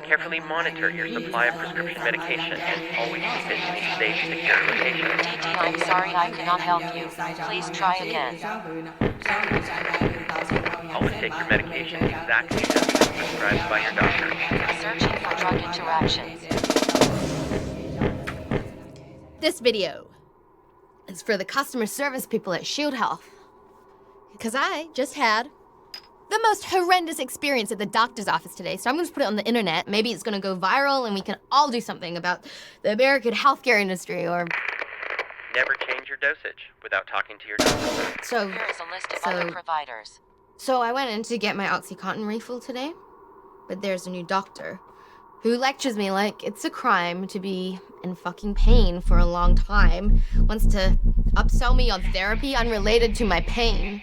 Carefully monitor your supply of prescription medication and always keep it in a safe, secure location. DD, I'm sorry I cannot help you. Please try again. Always take your medication exactly as prescribed by your doctor. Searching for drug interactions. This video is for the customer service people at Shield Health. Because I just had the most horrendous experience at the doctor's office today, so I'm gonna put it on the internet. Maybe it's gonna go viral and we can all do something about the American healthcare industry or... Never change your dosage without talking to your doctor. Here is a list of other providers. So I went in to get my OxyContin refill today, but there's a new doctor who lectures me like it's a crime to be in fucking pain for a long time, wants to upsell me on therapy unrelated to my pain,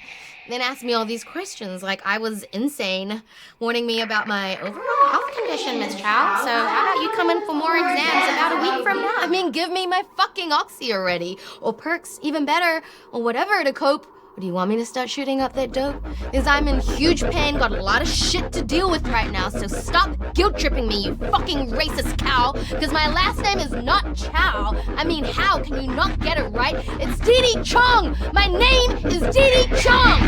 then asked me all these questions like I was insane, warning me about my overall health condition, Miss Chow. So how about you come in for more exams about a week from now? I mean, give me my fucking Oxy already, or perks, even better, or whatever to cope. Or do you want me to start shooting up that dope? Because I'm in huge pain, got a lot of shit to deal with right now, so stop guilt-tripping me, you fucking racist cow, because my last name is not Chow. I mean, how can you not get it right? It's Dee Chong! My name is Dee Chong!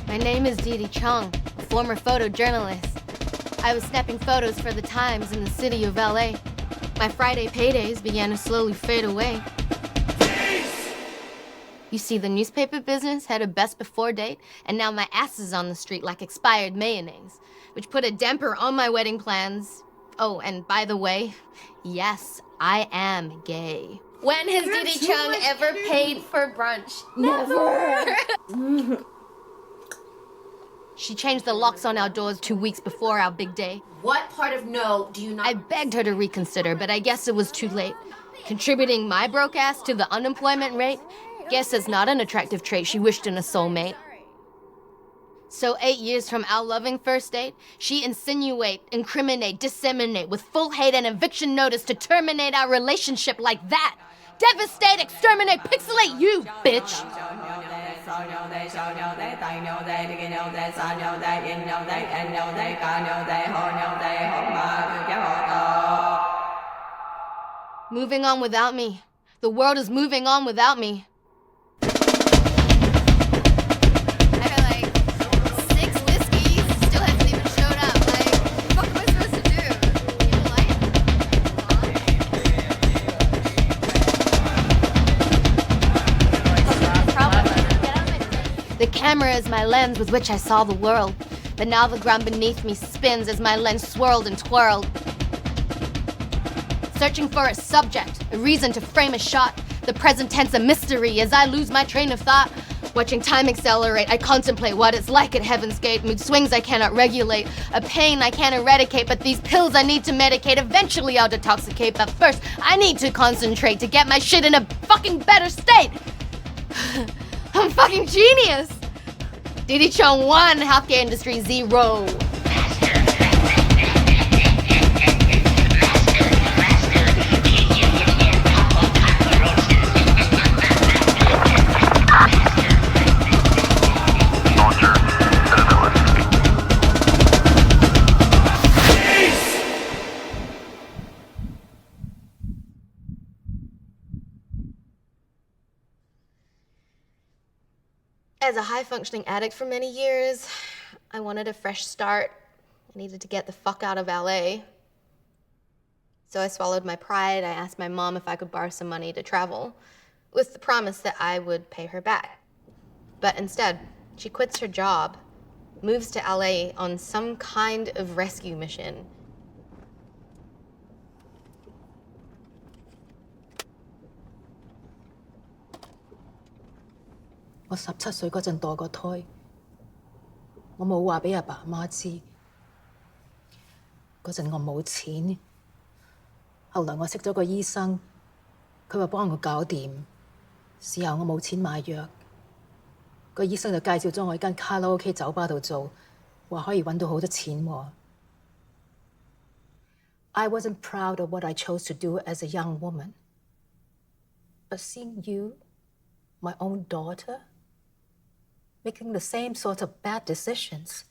My name is Dee Chong, a former photojournalist. I was snapping photos for the Times in the city of LA. My Friday paydays began to slowly fade away. You see, the newspaper business had a best before date, and now my ass is on the street like expired mayonnaise, which put a damper on my wedding plans. Oh, and by the way, yes, I am gay. When has Dee Chong ever paid for brunch? Never! She changed the locks on our doors 2 weeks before our big day. What part of no do you not... I begged her to reconsider, but I guess it was too late. Contributing my broke ass to the unemployment rate? Guess it's not an attractive trait she wished in a soulmate. So 8 years from our loving first date, she insinuate, incriminate, disseminate with full hate and eviction notice to terminate our relationship like that. Devastate, exterminate, pixelate you, bitch! Moving on without me. The world is moving on without me. I had like 6 whiskeys, still hasn't even showed up. Like, what am I supposed to do? Keep it light? The camera is my lens with which I saw the world, but now the ground beneath me spins as my lens swirled and twirled. Searching for a subject, a reason to frame a shot, the present tense a mystery as I lose my train of thought. Watching time accelerate, I contemplate what it's like at Heaven's Gate. Mood swings I cannot regulate, a pain I can't eradicate, but these pills I need to medicate. Eventually I'll detoxicate, but first I need to concentrate to get my shit in a fucking better state. I'm fucking genius! Dee Chong 1, healthcare industry 0. As a high-functioning addict for many years, I wanted a fresh start. I needed to get the fuck out of LA. So I swallowed my pride. I asked my mom if I could borrow some money to travel, with the promise that I would pay her back. But instead, she quits her job, moves to LA on some kind of rescue mission. I 17歲嗰陣墮過胎，我冇話俾阿爸阿媽知。嗰陣我冇錢，後來我識咗個醫生，佢話幫我搞掂。事後我冇錢買藥，個醫生就介紹咗我喺間卡拉 OK 酒吧度做，話可以揾到好多錢喎。I wasn't proud of what I chose to do as a young woman. But seeing you, my own daughter, making the same sort of bad decisions.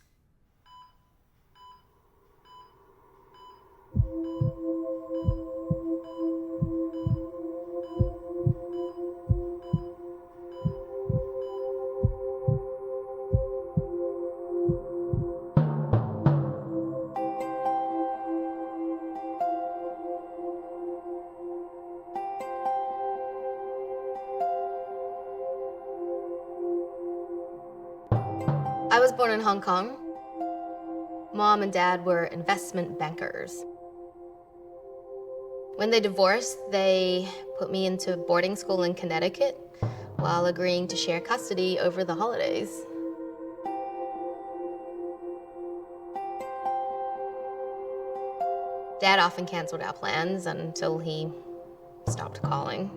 I was born in Hong Kong. Mom and Dad were investment bankers. When they divorced, they put me into boarding school in Connecticut while agreeing to share custody over the holidays. Dad often canceled our plans until he stopped calling.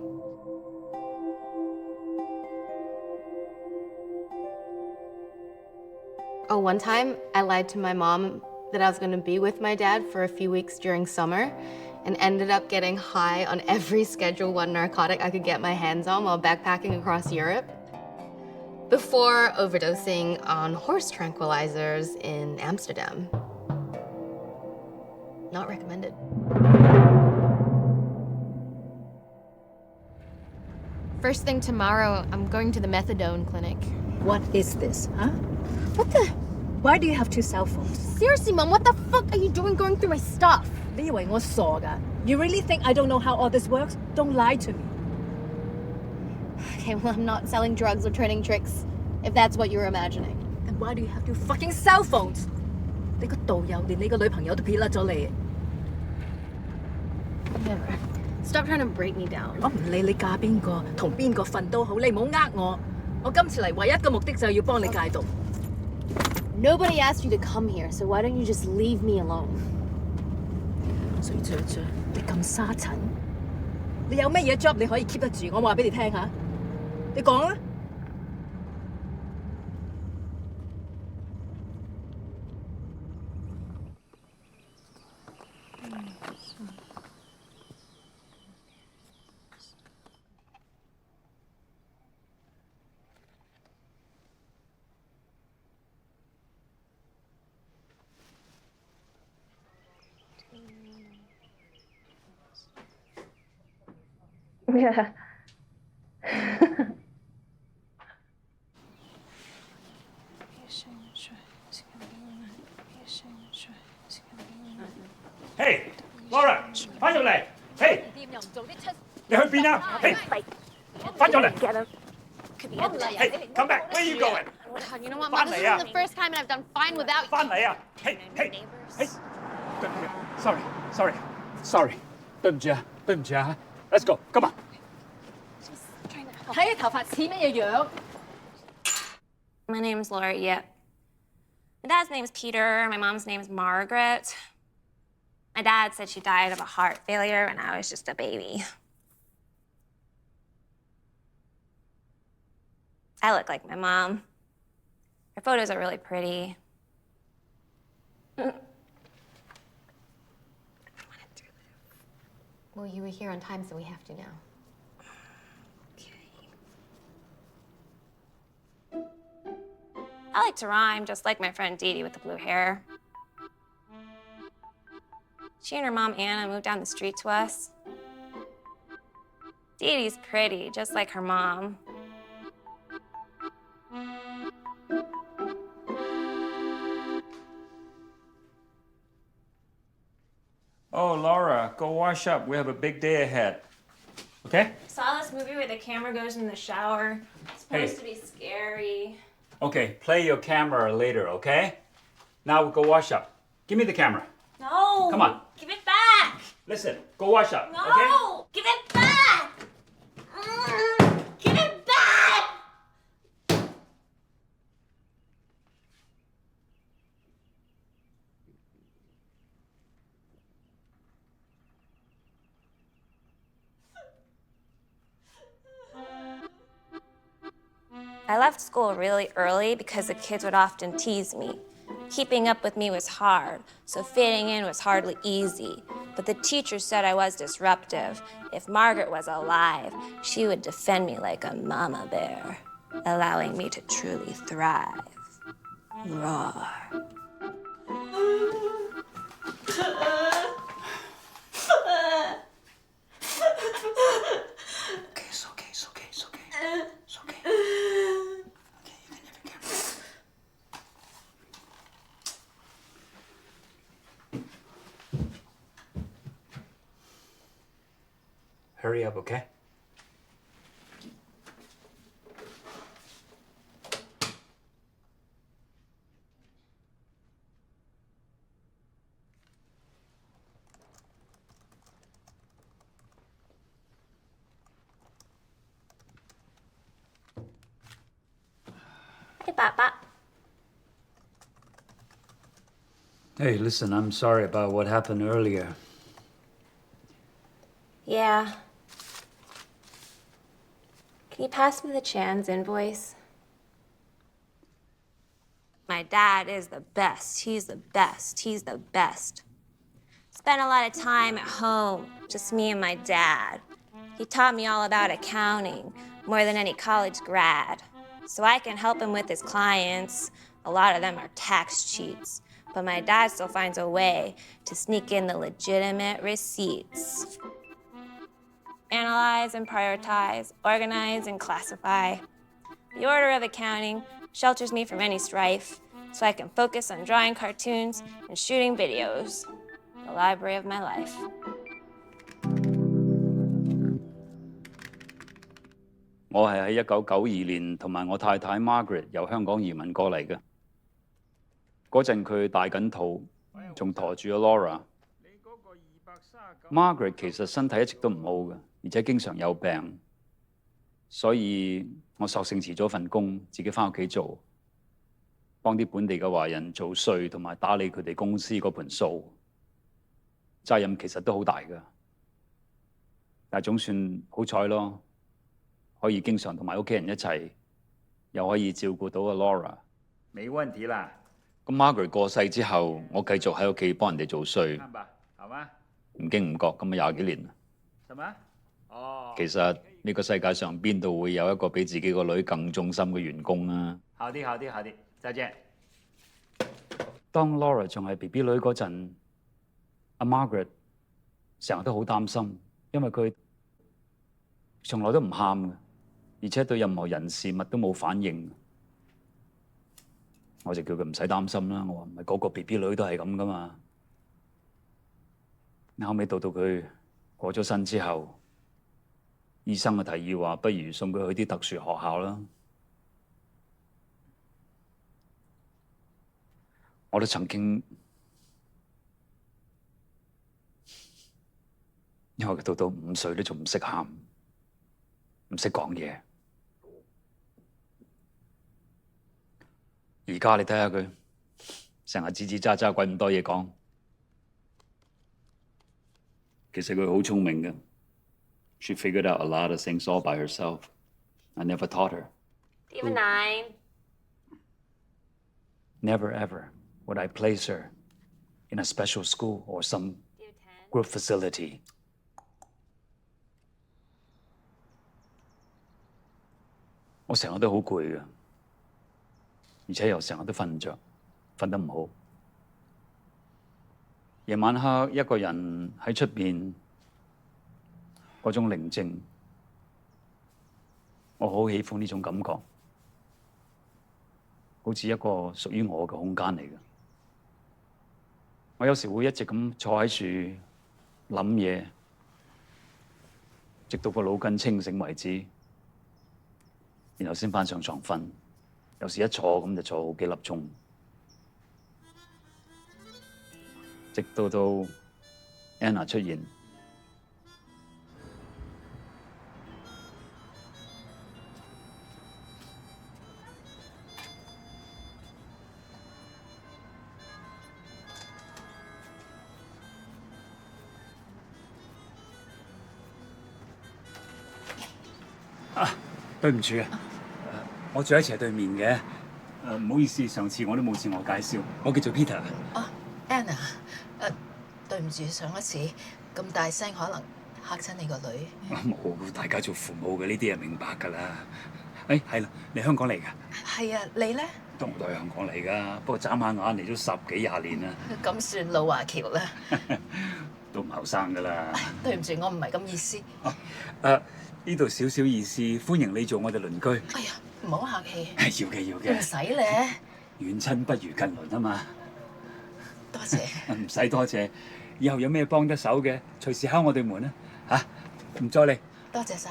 Oh, one time I lied to my mom that I was gonna be with my dad for a few weeks during summer and ended up getting high on every Schedule I narcotic I could get my hands on while backpacking across Europe, before overdosing on horse tranquilizers in Amsterdam. Not recommended. First thing tomorrow, I'm going to the methadone clinic. What is this, huh? What the? Why do you have 2 cell phones? Seriously, Mom, what the fuck are you doing going through my stuff? 你以為我傻㗎? You really think I don't know how all this works? Don't lie to me. Okay, well, I'm not selling drugs or turning tricks, if that's what you were imagining. Then why do you have 2 fucking cell phones? 你個導遊連你個女朋友都撇甩咗你。 Whatever. Stop trying to break me down. 我唔理你嫁邊個，同邊個瞓都好，你唔好呃我。我今次嚟唯一嘅目的就係要幫你戒毒。 Nobody asked you to come here, so why don't you just leave me alone? 水雀雀，你咁沙塵，你有咩嘢 job 你可以 keep 得住？我話俾你聽下，你講啊！ Yeah. Hey, Laura， 翻入嚟。Hey， 你去邊啊 ？Hey， 翻咗嚟。Hey, come back. Where are you going? God, you know what, Mom? This isn't the first time, and I've done fine without you. 翻嚟啊 ！Hey， 對唔住 ，sorry， 對唔住啊，Let's go, come on. 睇你頭髮似乜嘢樣？ My name's Laura Yip. My dad's name's Peter. My mom's name's Margaret. My dad said she died of a heart failure when I was just a baby. I look like my mom. Her photos are really pretty. Well, you were here on time, so we have to now. I like to rhyme, just like my friend Dee Dee with the blue hair. She and her mom, Anna, moved down the street to us. Dee Dee's pretty, just like her mom. Oh, Laura, go wash up. We have a big day ahead. Okay? Saw this movie where the camera goes in the shower. It's supposed to Hey. be scary. Okay, play your camera later, okay? Now go wash up. Give me the camera. No! Come on. Give it back! Listen, go wash up, No! okay? Give it back! Give it back! I left school really early because the kids would often tease me. Keeping up with me was hard, so fitting in was hardly easy. but the teacher said I was disruptive. If Margaret was alive, she would defend me like a mama bear, allowing me to truly thrive. Roar. It's okay. It's okay. It's okay. It's okay. Okay, you can never get it. Hurry up, okay? Hey, Papa. Hey, listen, I'm sorry about what happened earlier. Yeah. Can you pass me the Chan's invoice? My dad is the best. He's the best. He's the best. Spent a lot of time at home, just me and my dad. He taught me all about accounting, more than any college grad. So I can help him with his clients. A lot of them are tax cheats. But my dad still finds a way to sneak in the legitimate receipts. Analyze and prioritize, organize and classify. The order of accounting shelters me from any strife, so I can focus on drawing cartoons and shooting videos. The library of my life.我係喺1992年同埋我太太 Margaret 由香港移民過嚟嘅。嗰陣佢大緊肚，仲陀住咗 Laura。Margaret 其實身體一直都唔好嘅，而且經常有病，所以我索性辭咗份工，自己返屋企做，幫啲本地嘅華人做稅同埋打理佢哋公司嗰盤數。責任其實都好大㗎，但係總算好彩咯。可以經常同埋屋企人一齊，又可以照顧到阿 Laura。沒問題啦。咁 Margaret 過世之後，我繼續喺屋企幫人哋做稅。好嗎？唔經唔覺咁啊20幾年啦。什麼？哦。其實呢個世界上邊度會有一個比自己個女更忠心嘅員工啊？好啲，好啲，好啲，再見。當 Laura 仲係 BB 女嗰陣，阿 Margaret 成日都好擔心，因為佢從來都唔喊嘅。而且對任何人事物都冇反應，我就叫佢唔使擔心啦。我話唔係個個 BB 女都係咁噶嘛。後尾到佢過咗身之後，醫生嘅提議話，不如送佢去啲特殊學校啦。我都曾經，因為佢到5歲都仲唔識喊，唔識講嘢。而家你睇下佢，成日吱吱喳喳，鬼咁多嘢講。其實佢好聰明嘅。She figured out a lot of things all by herself. I never taught her. Do you have a 9? Never ever would I place her in a special school or some group facility. 我成日都好攰嘅。而且又成日都瞓唔着，瞓得唔好。夜晚黑一個人喺出邊，嗰種寧靜，我好喜歡呢種感覺，好似一個屬於我嘅空間嚟嘅。我有時會一直咁坐喺處諗嘢，直到個腦筋清醒為止，然後先返上床瞓。有時一坐咁就坐好幾粒鐘，直到Anna 出現。對唔住啊！我住喺斜對面嘅，唔好意思，上次我都冇自我介紹，我叫做 Peter。Anna，對唔住，上一次咁大聲，可能嚇親你個女。冇，大家做父母嘅呢啲係明白㗎啦。誒係啦，你香港嚟㗎？係啊，你咧？我都係香港嚟㗎，不過眨下眼嚟咗10幾20年啦，咁算老華僑啦。都唔後生㗎啦。對唔住，我唔係咁意思。呢度少少意思，歡迎你做我哋鄰居。哎呀，唔好客氣。係要嘅要嘅。唔使咧。遠親不如近鄰啊嘛。多謝。唔使多謝，以後有咩幫得手嘅，隨時敲我哋門啊！嚇，唔該你。多謝晒。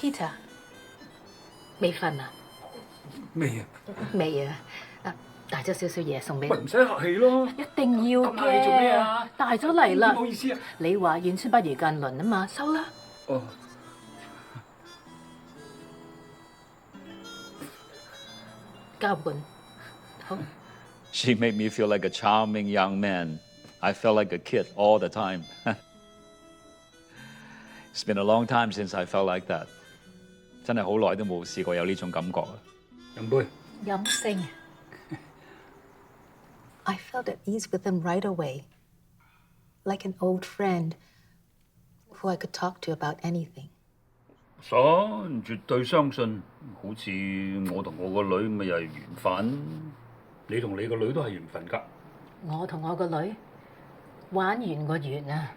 Peter， 未瞓啊？未啊？未啊！帶咗少少嘢送俾你。喂，唔使客氣咯。一定要嘅。咁你做咩啊？帶咗嚟啦。唔好意思啊。你話遠親不如近鄰啊嘛，收啦。哦。交換。好。She made me feel like a charming young man. I felt like a kid all the time. It's been a long time since I felt like that. 真係好耐都冇試過有呢種感覺啊！飲杯。飲勝。I felt at ease with him right away, like an old friend who I could talk to about anything. 絕對相信，好似我同我個女咪又係緣分，你同你個女都係緣分㗎。我同我個女玩完個緣啊！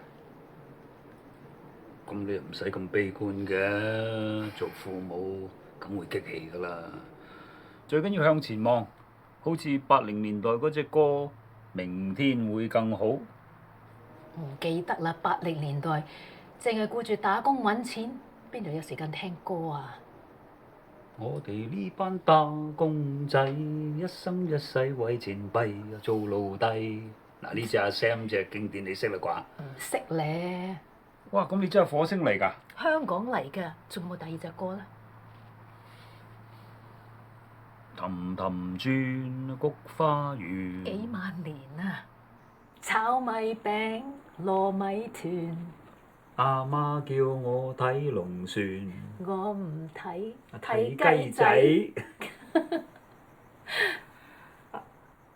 咁你又唔使咁悲觀嘅，做父母梗會激氣㗎啦。最緊要向前望，好似80年代嗰隻歌《明天會更好》。唔記得啦，80年代淨係顧住打工揾錢，邊度有時間聽歌啊？我哋呢班打工仔，一生一世為錢幣做奴隸。嗱，呢隻阿 Sam 隻經典你識啦啩？唔識咧。哇！咁你真係火星嚟㗎？香港嚟㗎，仲有冇第二隻歌咧？氹氹轉菊花園。幾萬年啊！炒米餅、糯米團。阿媽叫我睇龍船，我唔睇，睇雞仔。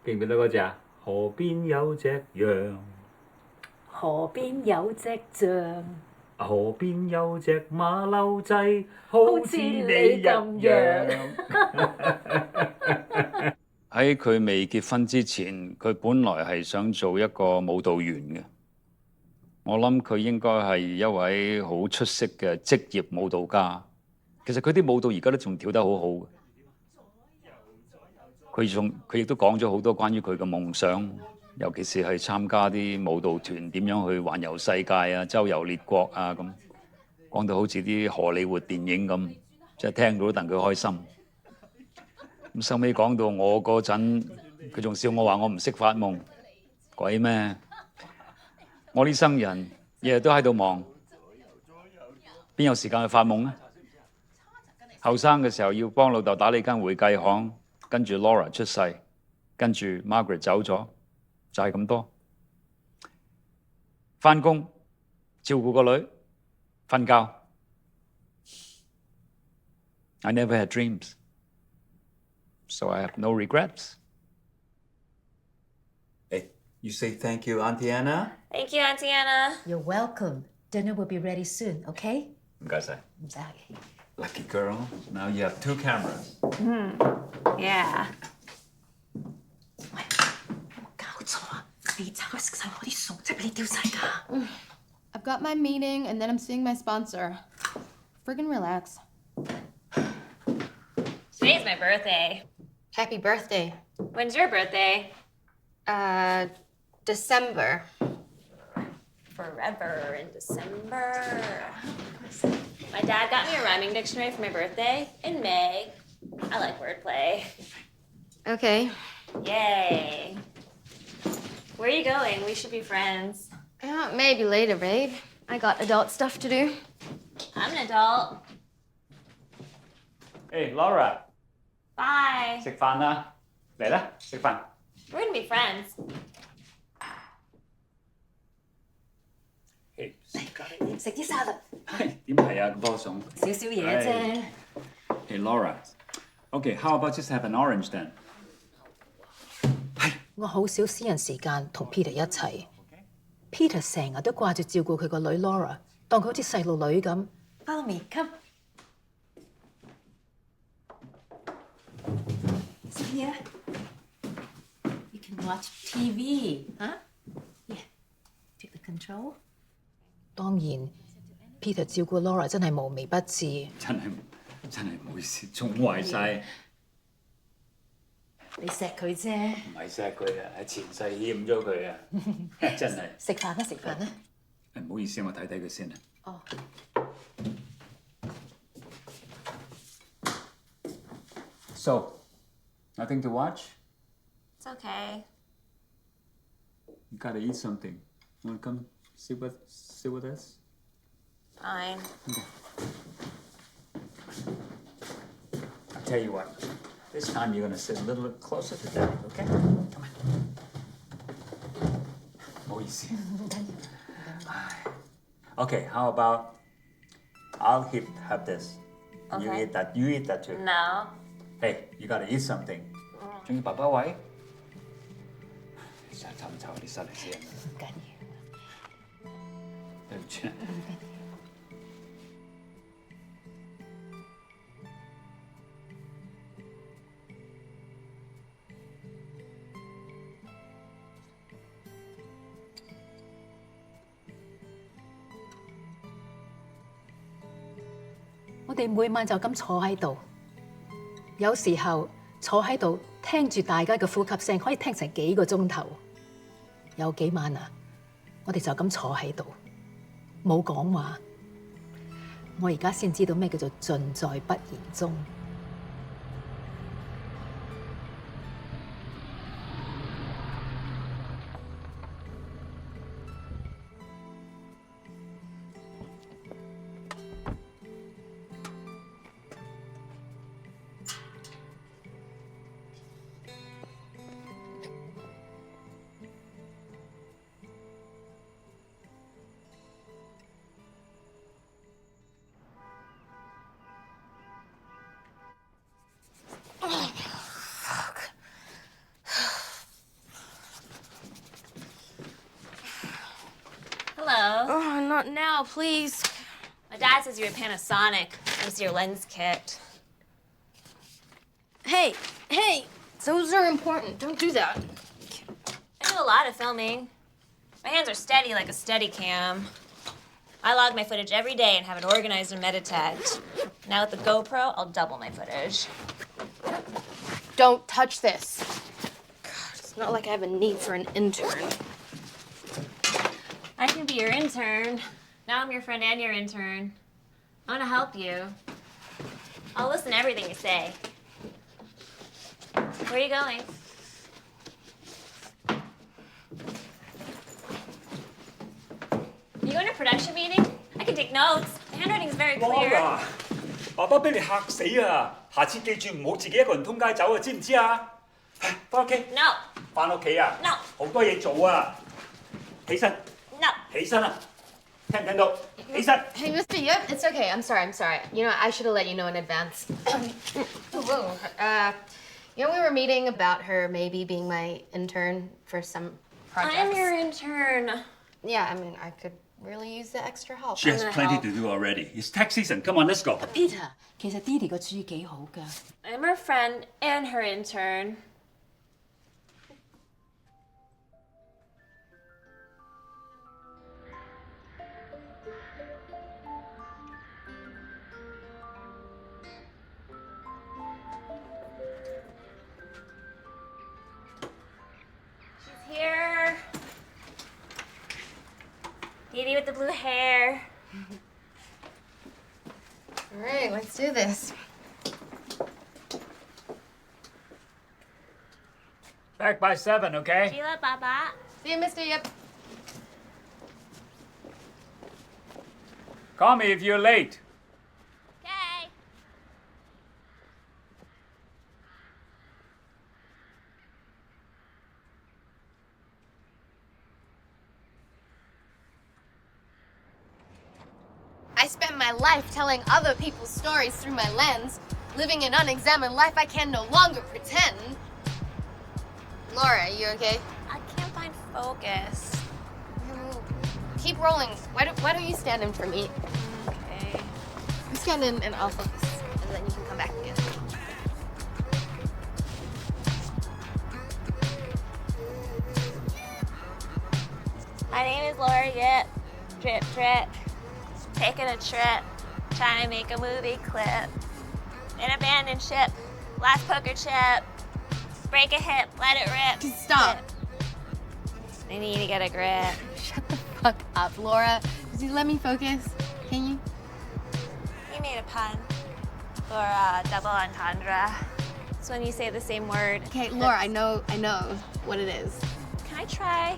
記唔記得嗰隻啊？河邊有隻羊。河邊有隻象，河邊有隻馬騮仔，好似你咁樣。喺佢未結婚之前，佢本來係想做一個舞蹈員嘅。我諗佢應該係一位好出色嘅職業舞蹈家。其實佢啲舞蹈而家都仲跳得好好嘅。佢亦都講咗好多關於佢嘅夢想。尤其是係參加啲舞蹈團，點樣去環遊世界啊、周遊列國啊咁，講到好似啲荷里活電影咁，即係聽到都戥佢開心。咁收尾講到我嗰陣，佢仲笑我話我唔識發夢，鬼咩？我呢生人日日都喺度忙，邊有時間去發夢呢？後生嘅時候要幫老豆打理間會計行，跟住 Laura 出世，跟住 Margaret 走咗。就係咁多，返工照顧個女，瞓覺。I never had dreams, so I have no regrets. Hey, you say thank you, Auntie Anna? Thank you, Auntie Anna. You're welcome. Dinner will be ready soon, okay? 唔該晒。唔使客氣。Lucky girl. Now you have 2 cameras. Yeah. 搞錯啊！你炒食晒我啲餸，即係俾你丟晒㗎。I've got my meeting and then I'm seeing my sponsor. Friggin' relax. Today's my birthday. Happy birthday. When's your birthday? December. Forever in December. My dad got me a rhyming dictionary for my birthday in May. I like wordplay. Okay. Yay. Where are you going? We should be friends. Yeah, maybe later, babe. I got adult stuff to do. I'm an adult. Hey, Laura. Bye. 食飯啦，嚟啦，食飯。We're gonna be friends. Hey, 食啲沙律，點係啊？咁多餸。少少嘢啫。 Hey Laura. Okay, how about just have an orange then? 我好少私人時間同 Peter 一齊。Peter 成日都掛住照顧佢個女 Laura，當佢好似細路女咁。Follow me, come. See here. You can watch TV, huh? Yeah. Take the control. 當然，Peter 照顧 Laura 真係無微不至。真係唔好意思，寵壞晒。你錫佢啫。唔係錫佢啊，係前世欠咗佢啊！真係。食飯啦，食飯啦。唔好意思，我睇睇佢先啊。哦。So, nothing to watch? It's okay. You gotta eat something. Wanna come sit with us? Fine. Okay. I'll tell you what. This time you're gonna sit a little bit closer to Dad, okay? Come on. 唔好意思。Okay, how about I'll have this. And you Okay. eat that. You eat that too. No. Hey, you gotta eat something. 仲要爸爸喂？成日湊唔湊啲失嚟先？唔緊要。對唔住。我哋每晚就咁坐喺度，有時候坐喺度聽住大家嘅呼吸聲，可以聽成幾個鐘頭。有幾晚啊，我哋就咁坐喺度，冇講話。我而家先知道咩叫做盡在不言中。Hello. Oh, not now, please. My dad says you're a Panasonic. Thinks your lens kicked. Hey, those are important. Don't do that. I do a lot of filming. My hands are steady like a Steadicam. I log my footage every day and have it organized in Meditech. Now with the GoPro, I'll double my footage. Don't touch this. God, it's not like I have a need for an intern. I can be your intern. Now I'm your friend and your intern. I want to help you. I'll listen to everything you say. Where are you going? You going to a production meeting? I can take notes. My handwriting's very clear. Laura，爸爸俾你嚇死啊！下次記住唔好自己一個人通街走啊，知唔知啊？翻屋企。No. 翻屋企啊。No. 好多嘢做啊！起身。No. 起身啊！聽唔聽到？起身。 Hey, Mr. Yip, it's okay. I'm sorry. You know, I should have let you know in advance. Whoa. You know, we were meeting about her maybe being my intern for some projects. I'm your intern. Yeah, I mean, I could really use the extra help. She has plenty to do already. It's tax season. Come on, let's go. Peter，其實 Didi 個主意幾好㗎。 I'm her friend and her intern. She's here. Didi with the blue hair. All right, let's do this. Back by 7, okay? Sheila, Baba. See you, Mr. Yip. Call me if you're late. Okay. spend my life telling other people's stories through my lens, living an unexamined life I can no longer pretend. Laura, you okay? I can't find focus. Keep rolling. Why don't you stand in for me? Okay. You stand in and I'll focus, and then you can come back again. My name is Laura Yip. Drip, drip. Taking a trip. Trying to make a movie clip. An abandoned ship. Last poker chip. Break a hip. Let it rip. Just stop. I need to get a grip. Shut the fuck up, Laura. Just let me focus. Can you? You made a pun. Or double entendre. It's when you say the same word. Okay, Laura, I know what it is. Can I try?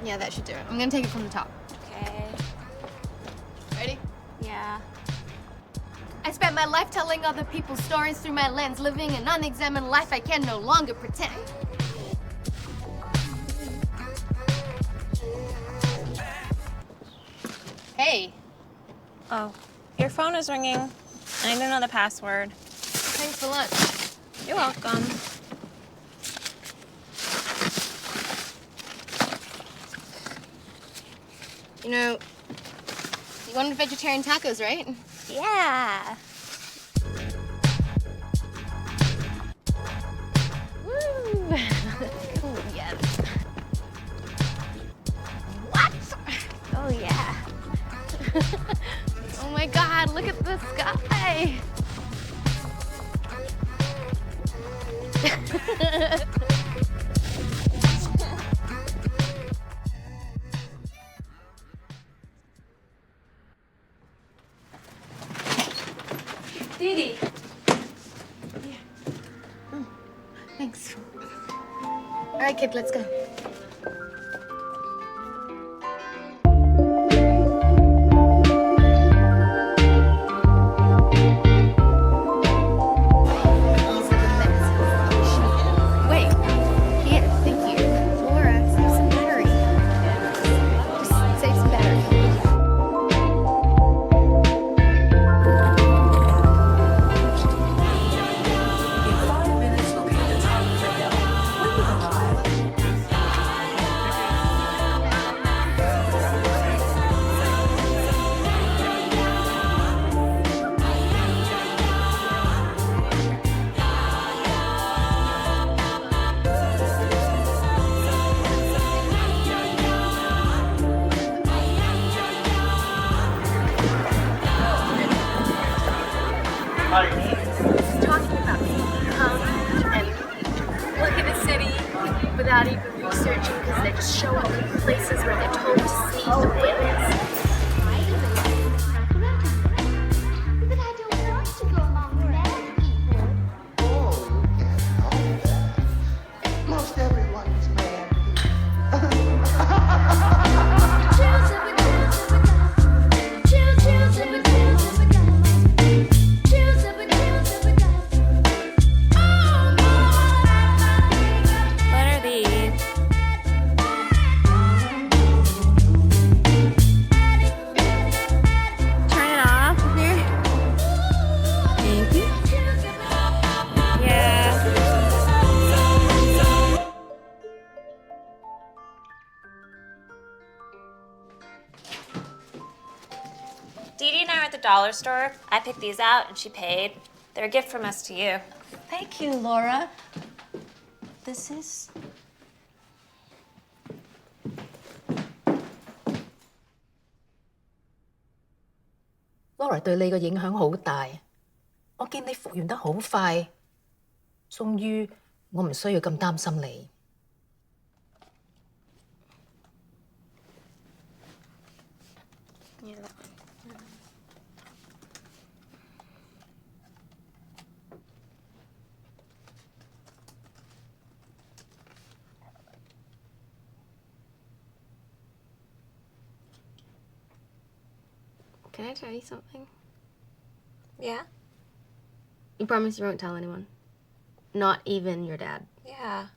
Yeah, that should do it. I'm gonna take it from the top. Okay. Ready? Yeah. I spent my life telling other people's stories through my lens, living an unexamined life I can no longer pretend. Hey. Oh, your phone is ringing. I don't know the password. Thanks for lunch. You're welcome. You know, you wanted vegetarian tacos, right? Yeah. Woo! Oh, yes. What? Oh, yeah. Oh my God, look at the sky. Didi. Thanks. All right, kid, let's go. Wait. Here, thank you. Laura, save some battery. Just save some battery. Talking about come and look at a city without even researching because they just show up in places where they're told to see and witness. But I don't want to go among mad people. Oh, you can't help that. Most everyone's mad here. What are these? Turn it off here. Thank you. Yeah. Dee Dee and I were at the dollar store. I picked these out and she paid. They're a gift from us to you. Thank you, Laura. This is... Laura 對你嘅影響好大，我見你復原得好快，終於我唔需要咁擔心你。Can I tell you something? Yeah? You promise you won't tell anyone? Not even your dad? Yeah.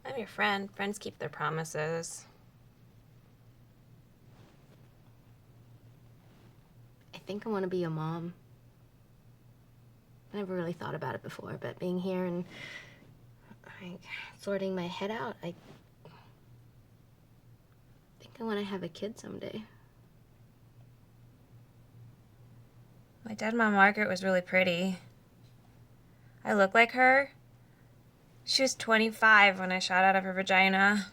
I'm your friend. Friends keep their promises. think I want to be a mom. I never really thought about it before, but being here and like sorting my head out, I think I want to have a kid someday. My dead mom Margaret was really pretty. I look like her. She was 25 when I shot out of her vagina.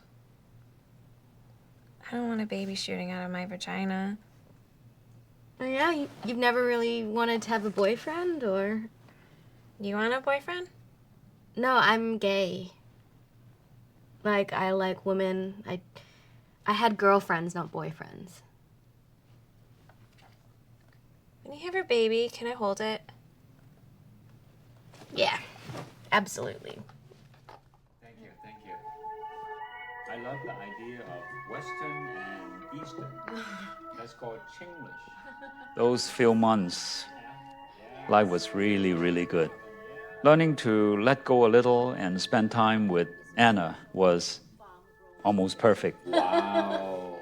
I don't want a baby shooting out of my vagina. Oh yeah, you've never really wanted to have a boyfriend, or? You want a boyfriend? No, I'm gay. Like, I like women. I had girlfriends, not boyfriends. When you have your baby, can I hold it? Yeah, absolutely. Thank you, thank you. I love the idea of Western and Eastern. That's called Chinglish. Those few months, life was really, really good. Learning to let go a little and spend time with Anna was almost perfect. Wow!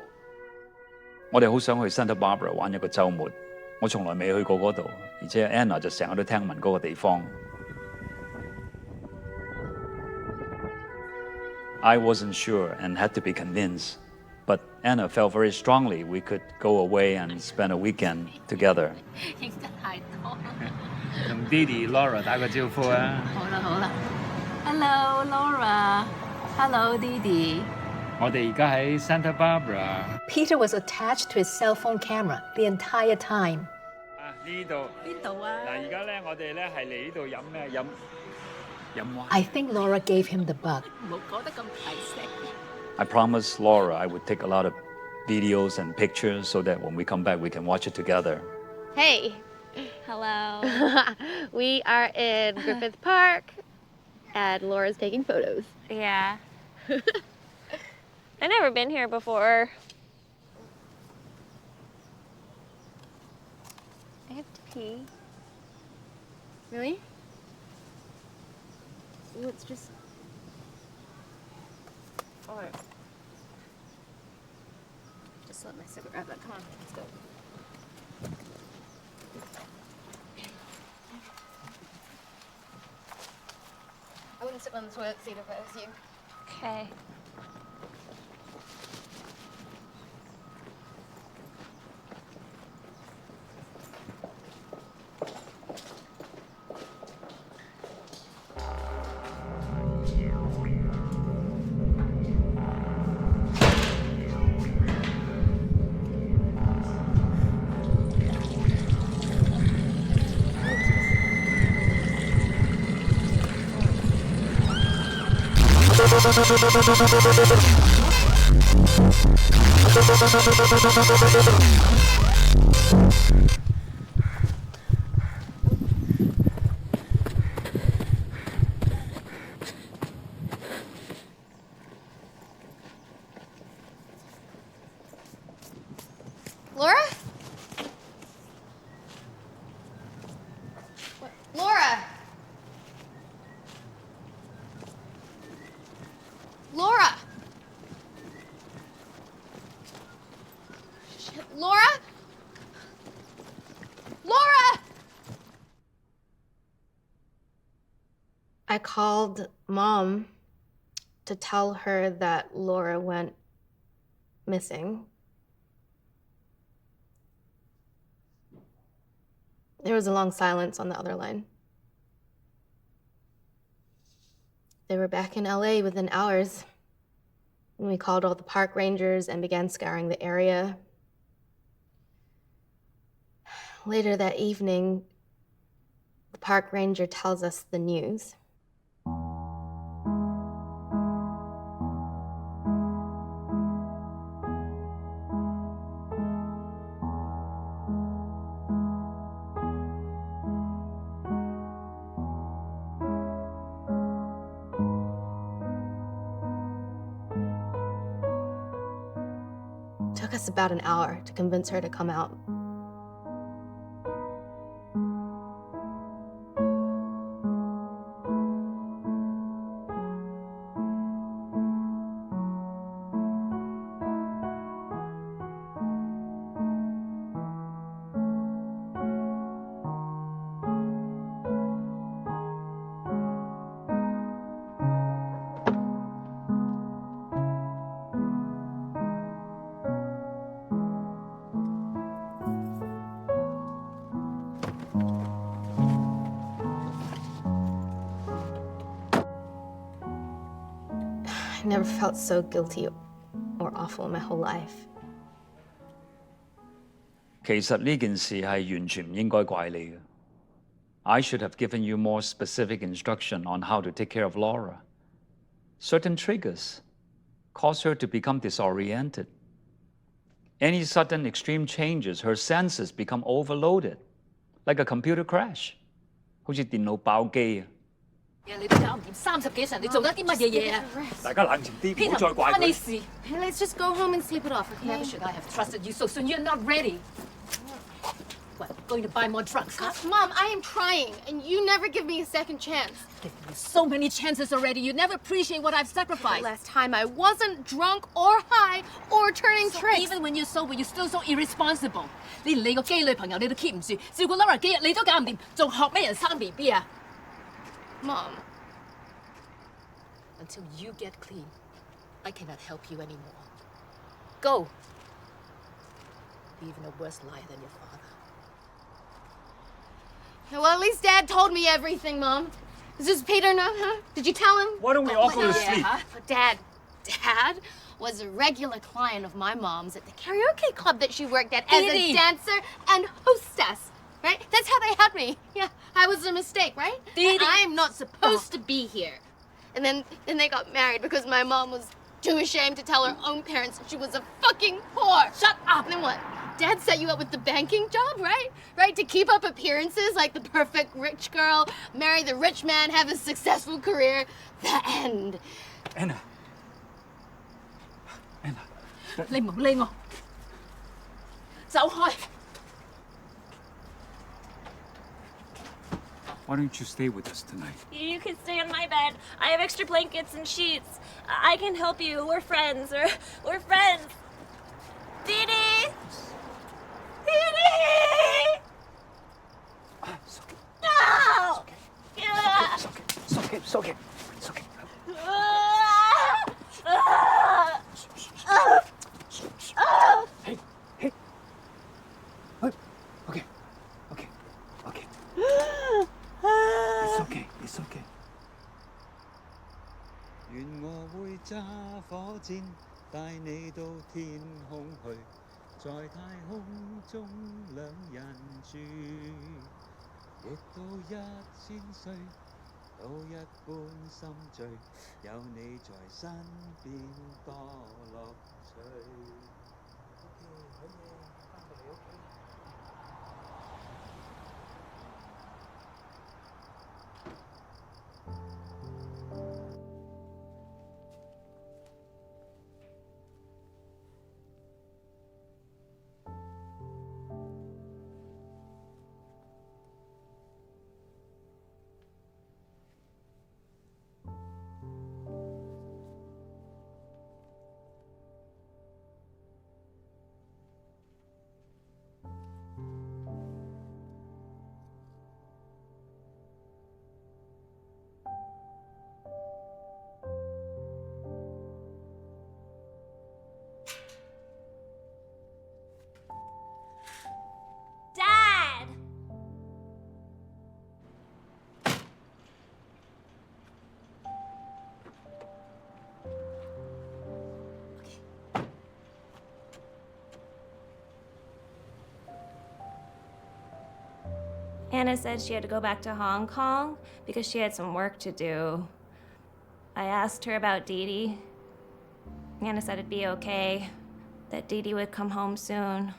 我哋好想去 Santa Barbara 玩一個週末，我從來未去過嗰度，而且 Anna 就成日都聽聞嗰個地方。I wasn't sure and had to be convinced, but Anna felt very strongly we could go away and spend a weekend together. 影得太多。同 Didi Laura 打個招呼啊！好啦好啦 ，Hello Laura，Hello Didi。我哋而家喺 Santa Barbara。 Peter was attached to his cell phone camera the entire time. 啊，呢度邊度啊？嗱，而家咧我哋咧係嚟呢度飲咩？飲 I think Laura gave him the bug. 唔好講得咁大聲。I promised Laura I would take a lot of videos and pictures so that when we come back we can watch it together. Hey. Hello. We are in Griffith Park, and Laura's taking photos. Yeah. I've never been here before. I have to pee. Really? Let's just... Or... Just let my cigarette out. Come on, let's go. I wouldn't sit on the toilet seat if I was you. Okay. Laura? What? Laura! Laura! Shit, Laura? Laura! I called Mom to tell her that Laura went missing. There was a long silence on the other line. They were back in LA within hours. And we called all the park rangers and began scouring the area. Later that evening, the park ranger tells us the news. Took us about an hour to convince her to come out. never felt so guilty or awful in my whole life. 其實呢件事係完全唔應該怪你嘅。I should have given you more specific instruction on how to take care of Laura. Certain triggers cause her to become disoriented. Any sudden extreme changes, her senses become overloaded, like a computer crash. 好似電腦爆機啊！你都搞唔掂30幾歲，你做得啲乜嘢嘢啊？大家冷靜啲，唔好再怪佢。關你事。Hey, let's just go home and sleep it off, okay? Never should I have trusted you so soon. You're not ready. What, going to buy more drugs, huh? Mom, I am trying, and you never give me a second chance. I've given you so many chances already. You never appreciate what I've sacrificed. Last time I wasn't drunk or high or turning tricks. Even when you're sober, you're still so irresponsible. 連你個基女朋友你都 keep 唔住，照顧 Laura 幾日你都搞唔掂，仲學咩人生 BB 啊？ Mom. Until you get clean, I cannot help you anymore. Go. Be even a worse liar than your father. Well, at least Dad told me everything, Mom. Does Peter know, huh? Did you tell him? Why don't we all go to sleep? But Dad was a regular client of my mom's at the karaoke club that she worked at as a dancer and hostess, right? That's how they had me. Yeah, I was a mistake, right? And I'm not supposed to be here. And then they got married because my mom was too ashamed to tell her own parents that she was a fucking whore. Shut up! And then what? Dad set you up with the banking job, right? Right, to keep up appearances like the perfect rich girl, marry the rich man, have a successful career. The end. Anna. 你唔好理我，走開。Why don't you stay with us tonight? You can stay on my bed. I have extra blankets and sheets. I can help you. We're friends. We're friends. Dee Dee! Dee Dee! It's okay. No! It's okay. It's okay. It's okay. It's okay. Hey, hey. Okay, okay, okay. It's okay. It's okay. 願我會揸火箭帶你到天空去，在太空中兩人住，活到1000歲，都一般心醉，有你在身邊多樂趣。好嘢，翻到嚟屋企。Dad! Anna said she had to go back to Hong Kong because she had some work to do. I asked her about Dee Dee. Anna said it'd be okay, that Dee Dee would come home soon.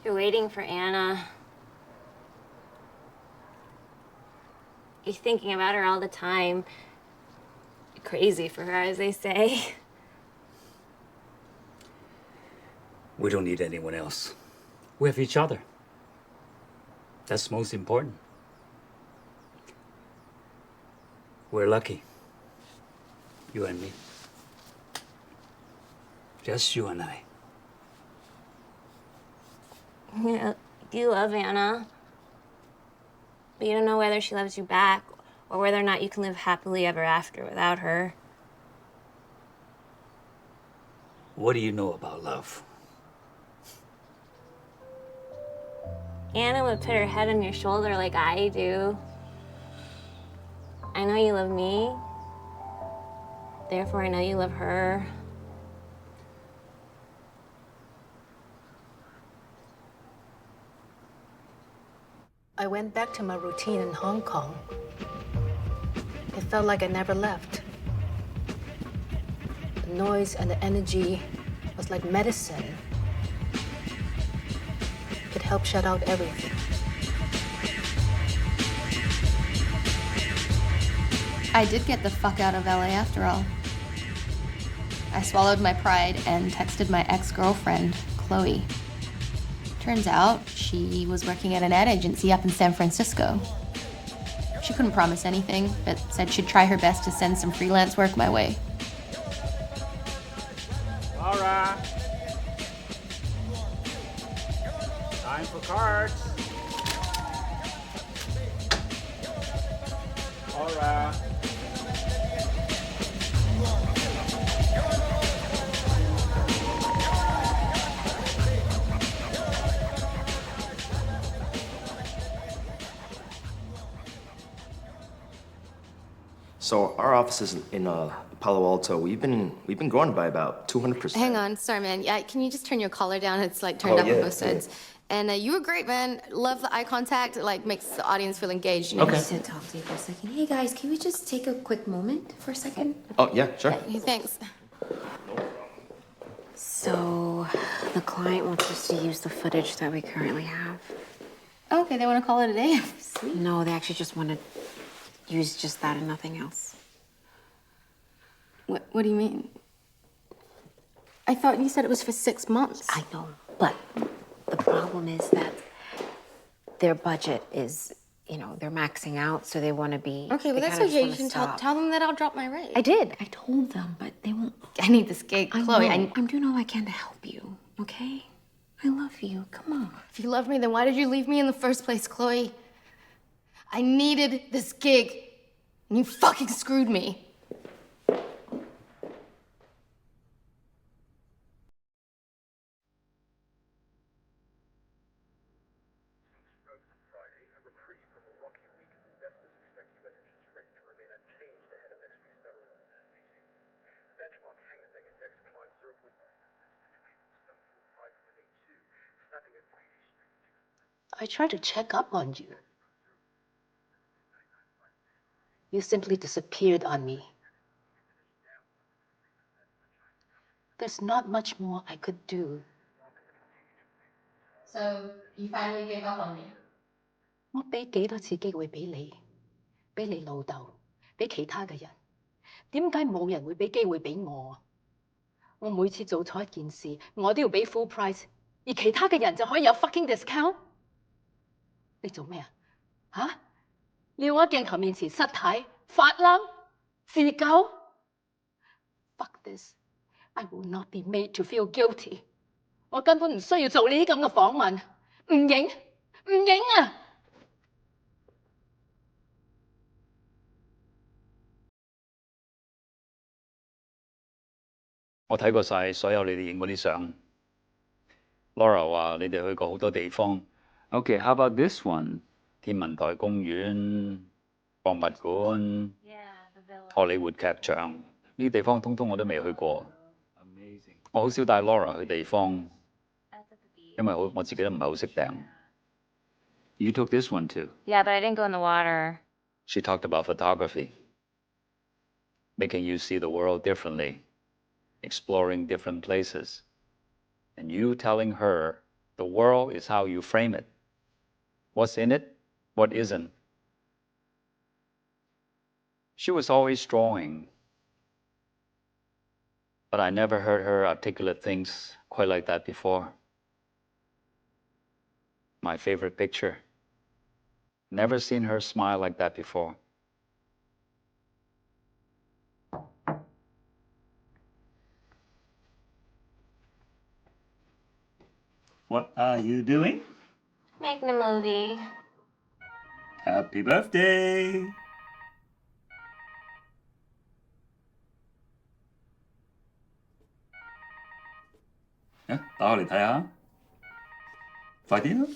You're waiting for Anna. You're thinking about her all the time. You're crazy for her, as they say. We don't need anyone else. We have each other. That's most important. We're lucky. You and me. Just you and I. You love Anna. But you don't know whether she loves you back or whether or not you can live happily ever after without her. What do you know about love? Anna would put her head on your shoulder like I do. I know you love me. Therefore, I know you love her. I went back to my routine in Hong Kong. It felt like I never left. The noise and the energy was like medicine. It helped shut out everything. I did get the fuck out of LA after all. I swallowed my pride and texted my ex-girlfriend, Chloe. Turns out she was working at an ad agency up in San Francisco. She couldn't promise anything, but said she'd try her best to send some freelance work my way. Laura! Time for cards. Laura! So our office is in Palo Alto. We've been growing by about 200%. Hang on, sorry, man. Yeah, can you just turn your collar down? It's like turned up on both sides. And you were great, man. Love the eye contact. It like makes the audience feel engaged. You know? Okay. I just had to talk to you for a second. Hey guys, can we just take a quick moment for a second? Oh yeah, sure. Hey, thanks. So, the client wants us to use the footage that we currently have. Okay, they want to call it a day. Sweet. No, they actually just want to use just that and nothing else. What do you mean? I thought you said it was for 6 months. I know, but the problem is that their budget is, you know, they're maxing out, so they want to be. Okay, well, that's okay. You can tell them that I'll drop my rate. I did. I told them, but they won't. I need this gig, Chloe. I'm doing all I can to help you, okay? I love you. Come on. If you love me, then why did you leave me in the first place, Chloe? I needed this gig, and you fucking screwed me. I tried to check up on you. You simply disappeared on me. There's not much more I could do. So, you finally gave up on me? 我俾幾多次機會俾你，俾你老豆，俾其他嘅人，點解冇人會俾機會俾我啊？我每次做錯一件事，我都要俾 full price， 而其他嘅人就可以有 fucking discount。你做咩啊？嚇？你要我喺鏡頭面前失態、發嬲、自救 ？Fuck this! I will not be made to feel guilty。我根本唔需要做呢啲咁嘅訪問，唔影，唔影啊！我睇過晒所有你哋影嗰啲相。Laura 話你哋去過好多地方。Okay, how about this one？ 天文台公園、博物館、荷里活劇場，呢啲地方通通我都未去過。我好少帶 Laura 去地方，因為我自己都唔係好識訂。You took this one too? Yeah, but I didn't go in the water. She talked about photography, making you see the world differently, exploring different places, and you telling her the world is how you frame it. What's in it, what isn't. She was always drawing, But I never heard her articulate things quite like that before. My favorite picture. Never seen her smile like that before. What are you doing? Making a movie. Happy birthday! À, 打開嚟睇下，快啲啦！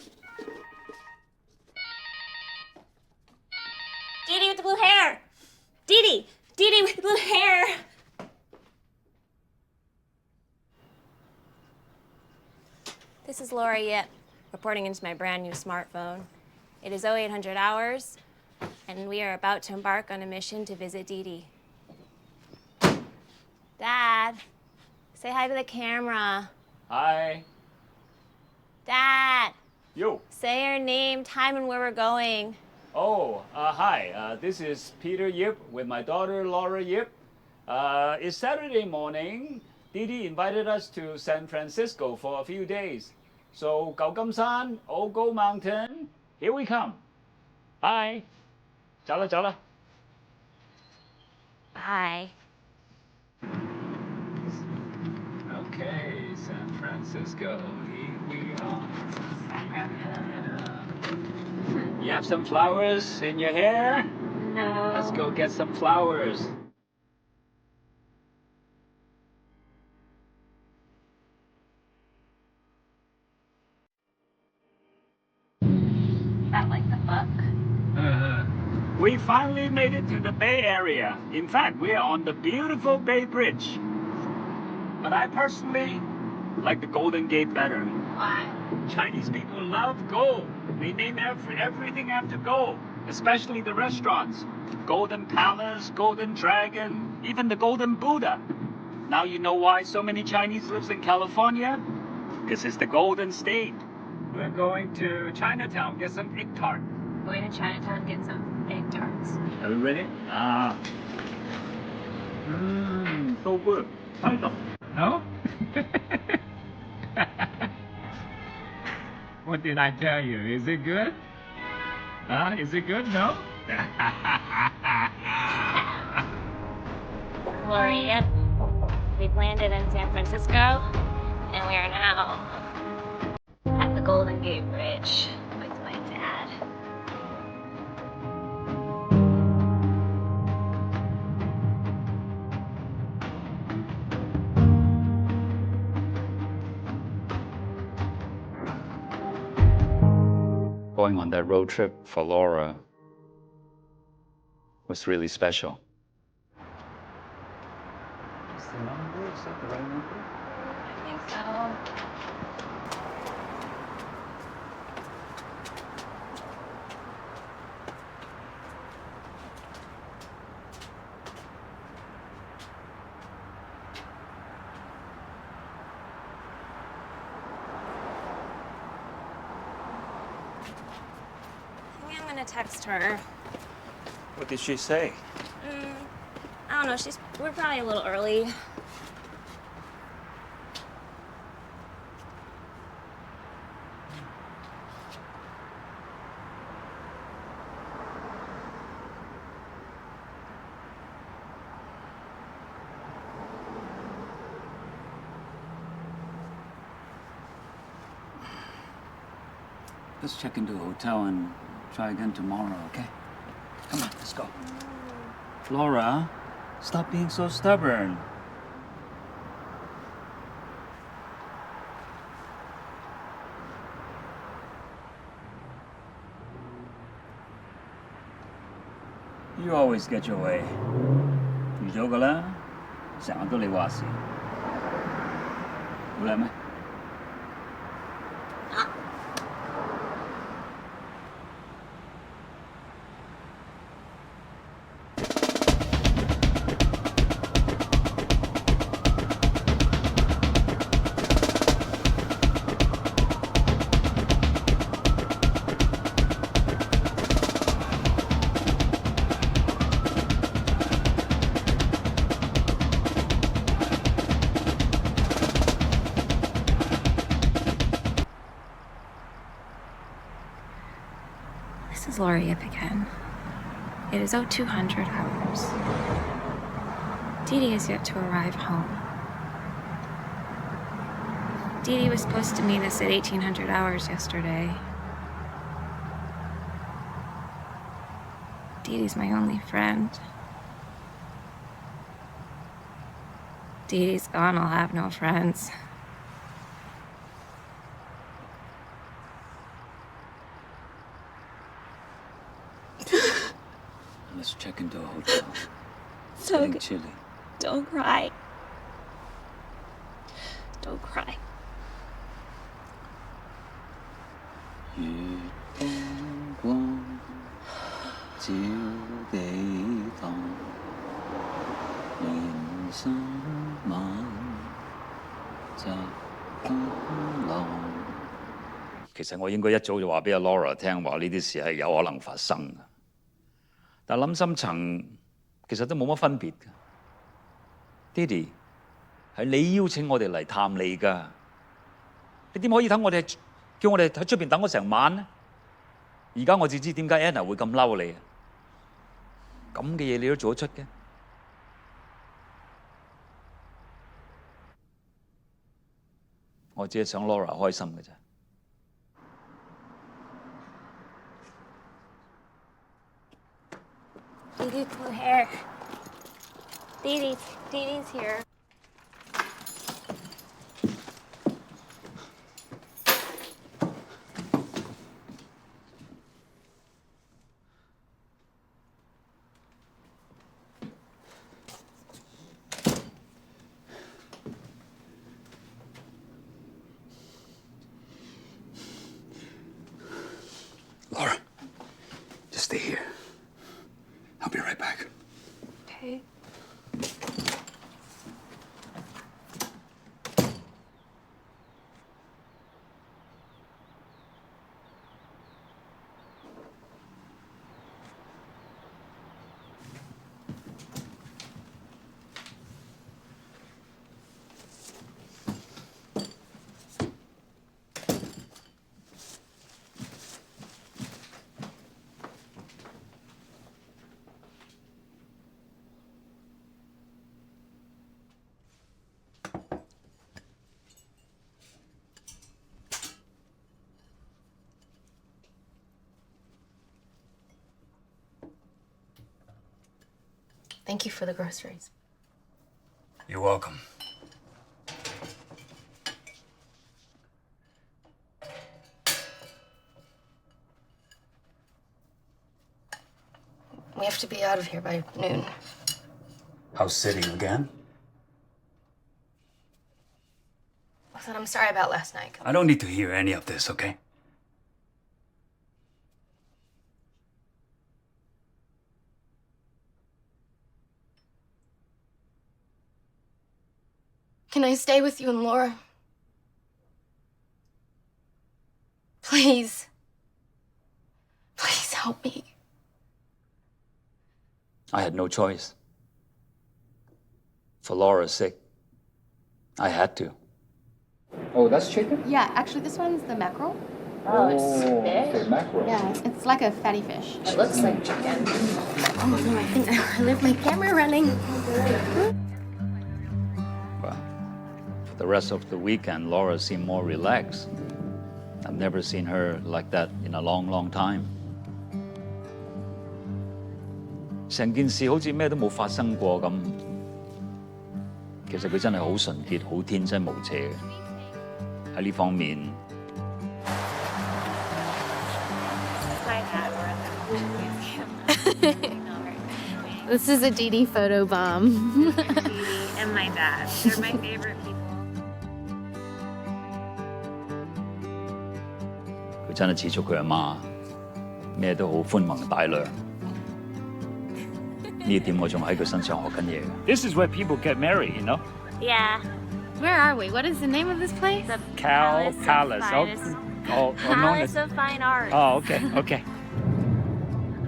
Dee Dee with the blue hair! Dee Dee! Dee Dee with the blue hair! This is Laura Yip, reporting into my brand new smartphone. It is 0800 hours, and we are about to embark on a mission to visit Dee Dee. Dad, say hi to the camera. Hi. Dad, Yo. say your name, time, and where we're going. Oh, hi. This is Peter Yip with my daughter Laura Yip. It's Saturday morning. Dee Dee invited us to San Francisco for a few days. So, 舊金山, Ogo Mountain, here we come. Bye. 走啦走啦。 Bye. Okay, San Francisco, here we are. You have some flowers in your hair? No. Let's go get some flowers. Is that like the book? We finally made it to the Bay Area. In fact, we are on the beautiful Bay Bridge. But I personally like the Golden Gate better. Why? Chinese people love gold. They name everything after gold, especially the restaurants. Golden Palace, Golden Dragon, even the Golden Buddha. Now you know why so many Chinese lives in California? Because it's the Golden State. We're going to Chinatown, get some egg tart. Going to Chinatown to get some egg tarts. Are we ready? So good. No? What did I tell you? Is it good? Is it good? No? Gloria, we've landed in San Francisco, and we are now at the Golden Gate Bridge with my dad. Going on that road trip for Laura was really special. Is the number? Is that the right number? I think so. I think I'm gonna text her. What did she say? I don't know, we're probably a little early. Let's check into a hotel and try again tomorrow, okay? Come on, let's go. Laura, stop being so stubborn. You always get your way. 預咗㗎啦，成日都你話事，好靚咩？ This is Laura Yip again. It is 0200 hours. Dee Dee is yet to arrive home. Dee Dee was supposed to meet us at 1800 hours yesterday. Dee Dee's my only friend. Dee Dee's gone, I'll have no friends. Let's check into a hotel. It's So getting good. chilly. Don't cry. Don't cry. 月光光照地堂，連心晚摘不浪。其實我應該一早就話俾阿 Laura 聽，話呢啲事係有可能發生嘅。但諗深層，其實都冇乜分別嘅。爹哋係你邀請我哋嚟探你㗎，你點可以等我哋叫我哋喺出邊等咗成晚呢？而家我至知點解 Anna 會咁嬲你啊！咁嘅嘢你都做得出嘅？我只係想 Laura 開心嘅啫。Dee Dee blue hair. Dee Dee's here. Laura, just stay here. I'll be right back. Okay. Thank you for the groceries. You're welcome. We have to be out of here by noon. House sitting again? Listen, I'm sorry about last night. I don't need to hear any of this, okay? Can I stay with you and Laura? Please. Please help me. I had no choice. For Laura's sake, I had to. Oh, that's chicken? Yeah, actually, this one's the mackerel. Oh, it's fish? Okay, mackerel. Yeah, it's like a fatty fish. It looks like chicken. Oh no, I think I left my camera running. Well, for the rest of the weekend, Laura seemed more relaxed. I've never seen her like that in a long, long time. 成件事好似咩都冇發生過咁。其實佢真係好純潔、好天真無邪嘅。喺呢方面， This is a Dee Dee photo bomb. Dee Dee and my dad. They're my favorite people. 佢真係似足佢阿媽，咩都好寬宏大量。呢一點我仲喺佢身上學緊嘢嘅。This is where people get married, you know? Yeah. Where are we? What is the name of this place? The Cal Palace. Palace of Fine Arts. Oh, okay, okay.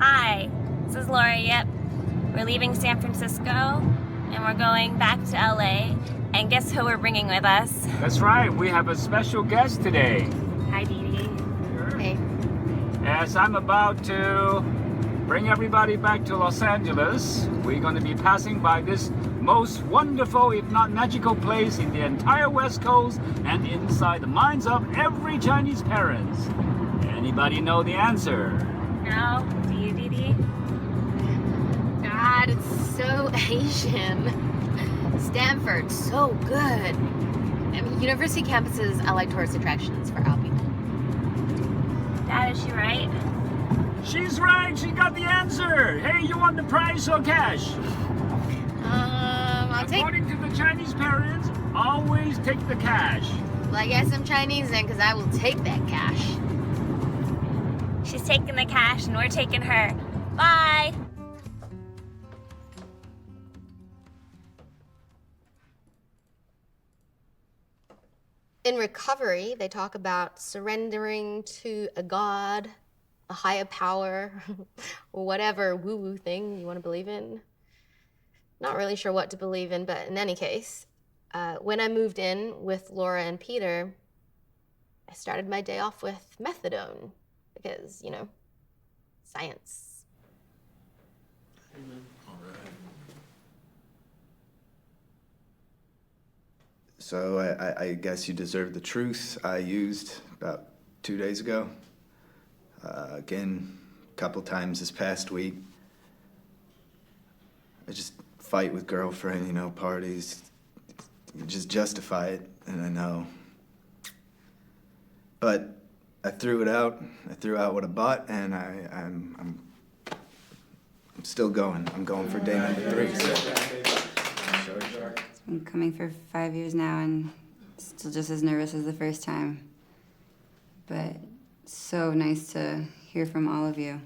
Hi, this is Laura Yip. We're leaving San Francisco and we're going back to LA. And guess who we're bringing with us? That's right, we have a special guest today. Hi, Dee Dee. Hey. As I'm about to bring everybody back to Los Angeles, we're going to be passing by this most wonderful, if not magical place in the entire West Coast and inside the minds of every Chinese parents. Anybody know the answer? No? Do you, Didi? God, it's so Asian. Stanford, so good. I mean, university campuses are like tourist attractions for our people. Dad, is she right? She's right. She got the answer. Hey, you want the prize or cash? According to the Chinese parents, always take the cash. Well, I guess I'm Chinese then, because I will take that cash. She's taking the cash and we're taking her. Bye! In recovery, they talk about surrendering to a god, a higher power, or whatever woo-woo thing you want to believe in. Not really sure what to believe in, but in any case, when I moved in with Laura and Peter, I started my day off with methadone because, you know, science. So I guess you deserve the truth I used about 2 days ago. Again, a couple times this past week. I just fight with girlfriend, you know, parties. You just justify it, and I know. But I threw it out. I threw out what I bought, and I'm still going. I'm going for day number 3. So. I'm coming for 5 years now and still just as nervous as the first time. But it's so nice to hear from all of you.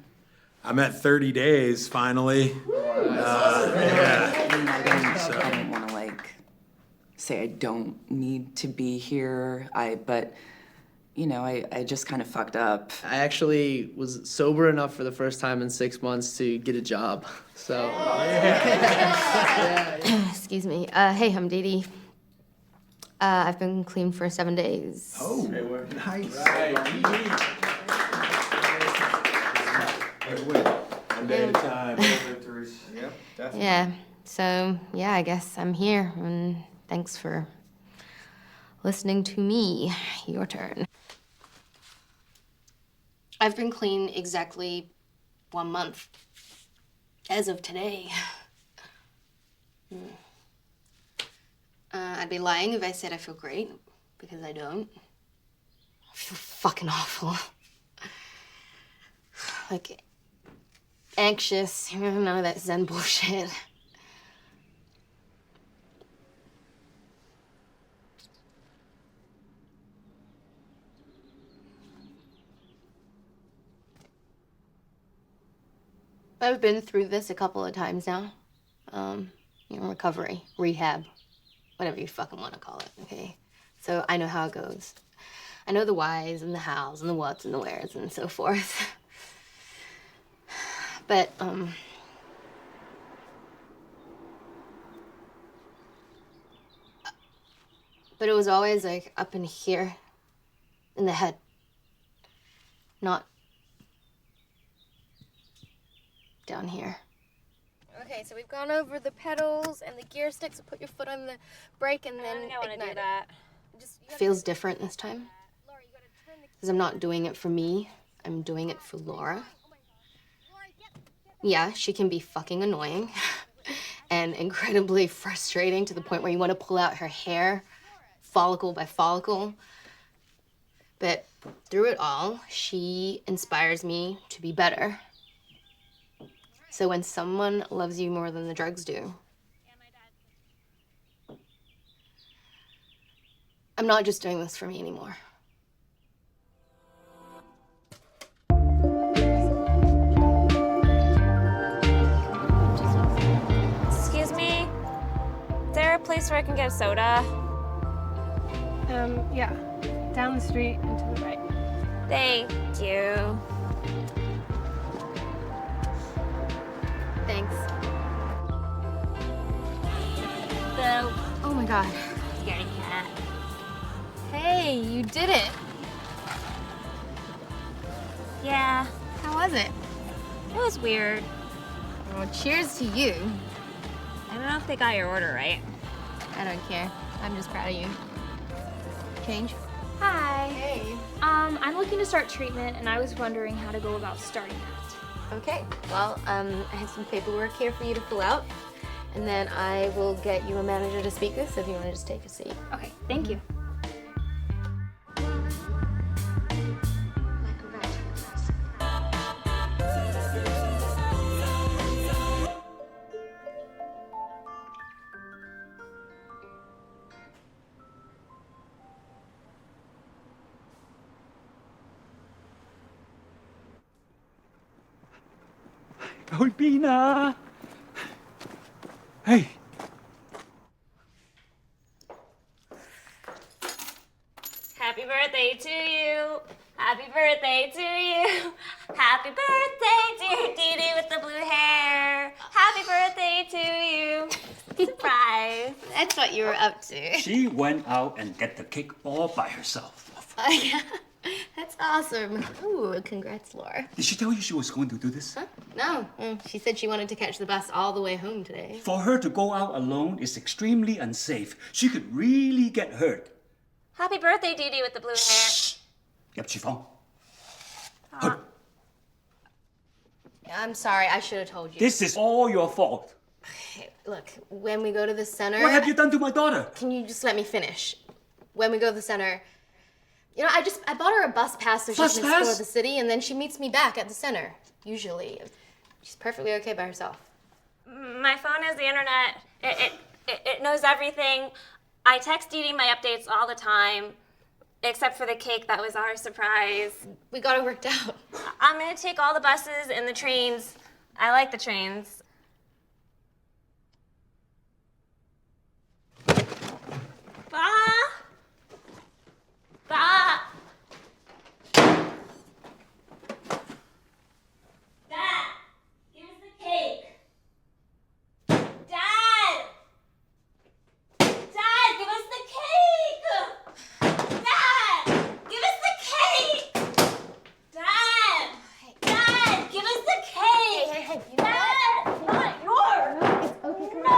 I'm at 30 days, finally. Yeah. I don't want to, like, say I don't need to be here, but, you know, I just kind of fucked up. I actually was sober enough for the first time in 6 months to get a job, so. Excuse me. Hey, I'm Didi. I've been clean for 7 days. Oh, nice. One day at a time. Yep, definitely. Yeah, so, yeah, I guess I'm here, and thanks for listening to me. Your turn. I've been clean exactly 1 month. As of today. I'd be lying if I said I feel great, because I don't. I feel fucking awful. Like, anxious, none of that Zen bullshit. I've been through this a couple of times now. You know, recovery, rehab, whatever you fucking want to call it, okay? So I know how it goes. I know the whys and the hows and the whats and the wheres and so forth. But, but it was always, like, up in here, in the head, not down here. Okay, so we've gone over the pedals and the gear sticks. So put your foot on the brake and then ignite it. That. Feels different this time. Because I'm not doing it for me. I'm doing it for Laura. Yeah, she can be fucking annoying and incredibly frustrating to the point where you want to pull out her hair, follicle by follicle. But through it all, she inspires me to be better. So when someone loves you more than the drugs do, I'm not just doing this for me anymore. Excuse me? Is there a place where I can get a soda? Yeah. Down the street and to the right. Thank you. Thanks. So, oh my God. Scaredy cat. Hey, you did it. Yeah, was it? It was weird. Well, cheers to you. I don't know if they got your order right. I don't care. I'm just proud of you. Change? Hi. Hey. I'm looking to start treatment, and I was wondering how to go about starting that. Okay. Well, I have some paperwork here for you to fill out, and then I will get you a manager to speak with, so if you want to just take a seat. Okay, thank you. Đi邊啊？嘿， Happy birthday to you. Happy birthday to you. Happy birthday, dear Dee Dee with the blue hair. Happy birthday to you. Surprise. That's what you were up to. She went out and get the cake all by herself. Yeah. That's awesome. Ooh, congrats, Laura. Did she tell you she was going to do this? Huh? No. She said she wanted to catch the bus all the way home today. For her to go out alone is extremely unsafe. She could really get hurt. Happy birthday, Dee Dee with the blue hair. 入廚房。 I'm sorry, I should have told you. This is all your fault. Hey, look, when we go to the center... What have you done to my daughter? Can you just let me finish? When we go to the center... You know, I bought her a bus pass so she Bus can explore pass? the city, and then she meets me back at the center. Usually. She's perfectly okay by herself. My phone has the internet. It knows everything. I text Dee Dee my updates all the time. Except for the cake, that was our surprise. We got it worked out. I'm gonna take all the buses and the trains. I like the trains. Ba! Ba! Dad! Give us the cake! Dad! Dad, give us the cake! Dad! Give us the cake! Dad! Dad, give us the cake! Hey, Dad! Not yours! It's okay, come No!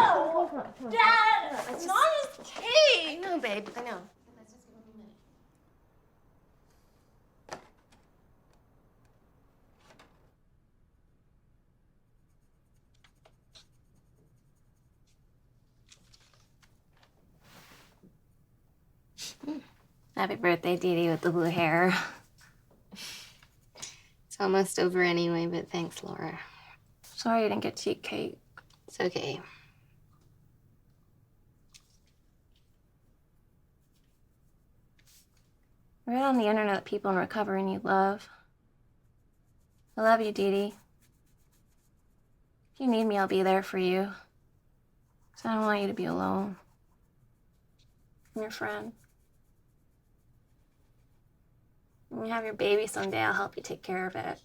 on. Dad! Let's Not his cake! I know, babe, I know. Let's just give him a minute. Happy birthday, Dee Dee with the blue hair. It's almost over anyway, but thanks, Laura. Sorry you didn't get to eat cake. It's okay. I read on the internet that people in recovery need love. I love you, Dee Dee. If you need me, I'll be there for you. 'Cause I don't want you to be alone. I'm your friend. When you have your baby someday, I'll help you take care of it.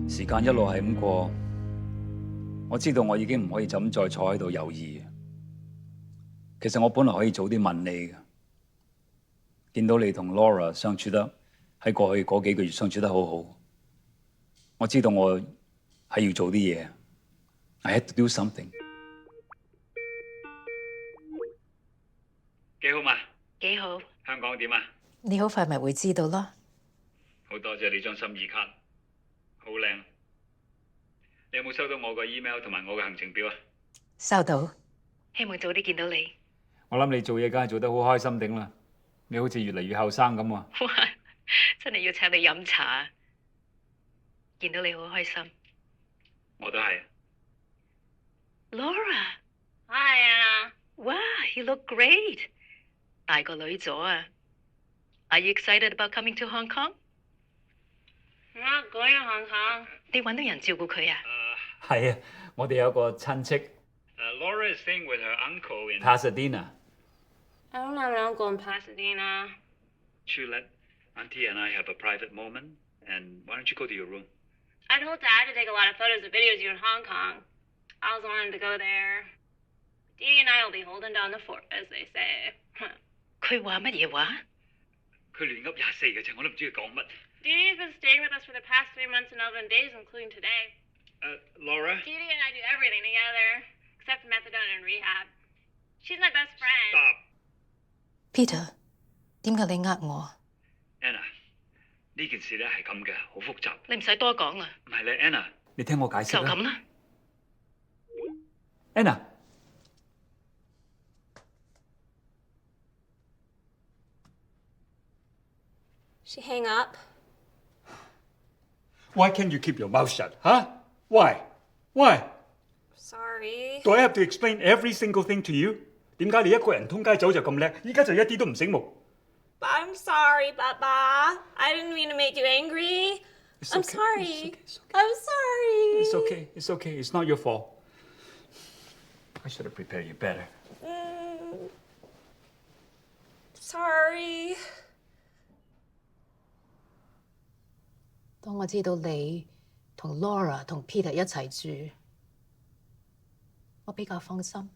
時間一路係咁過，我知道我已經唔可以就咁再坐喺度猶豫。其實我本來可以早啲問你嘅，見到你同 Laura 相處得喺過去嗰幾個月相處得好好，我知道我係要做啲嘢。I had to do something。幾好嘛？幾好。香港點啊？你好快咪會知道咯。好多謝你張心意卡，好靚。你有冇收到我個 email 同埋我嘅行程表啊？收到，希望早啲見到你。我諗你做嘢梗係做得好開心頂啦，你好似越嚟越後生咁喎。哇！真係要請你飲茶，見到你好開心。我都係。Laura， Hi, Anna. wow, you look great. 大個女咗啊 ！Are you excited about coming to Hong Kong? I'm not going to Hong Kong. 你揾到人照顧佢啊？係啊，我哋有個親戚。Laura is staying with her uncle in Pasadena. I don't have an uncle in Pasadena. Should let Auntie and I have a private moment, and why don't you go to your room? I told Dad to take a lot of photos and videos of you in Hong Kong. I was wanting to go there. Dee and I will be holding down the fort, as they say. 佢話乜嘢話？佢亂噏24嘅啫，我都唔知佢講乜。Dee Dee's been staying with us for the past 3 months and 11 days, including today. Laura? Dee Dee and I do everything together, except methadone and rehab. She's my best friend. Stop. Peter，點解你呃我 Anna， 呢件事咧係咁嘅，好複雜。你唔使多講啦。唔係咧 ，Anna， 你聽我解釋啦。就咁啦。Anna。She hang up. Why can't you keep your mouth shut, huh? Why? Why? Sorry. Do I have to explain every single thing to you? 點解你一個人通街走就咁叻，依家就一啲都唔醒目？ I'm sorry, Papa. I didn't mean to make you angry. It's I'm okay. sorry. It's okay. I'm sorry. It's okay. It's okay. It's not your fault. I should have prepared you better. Sorry. 當我知道你同 Laura 同 Peter 一齊住，我比較放心，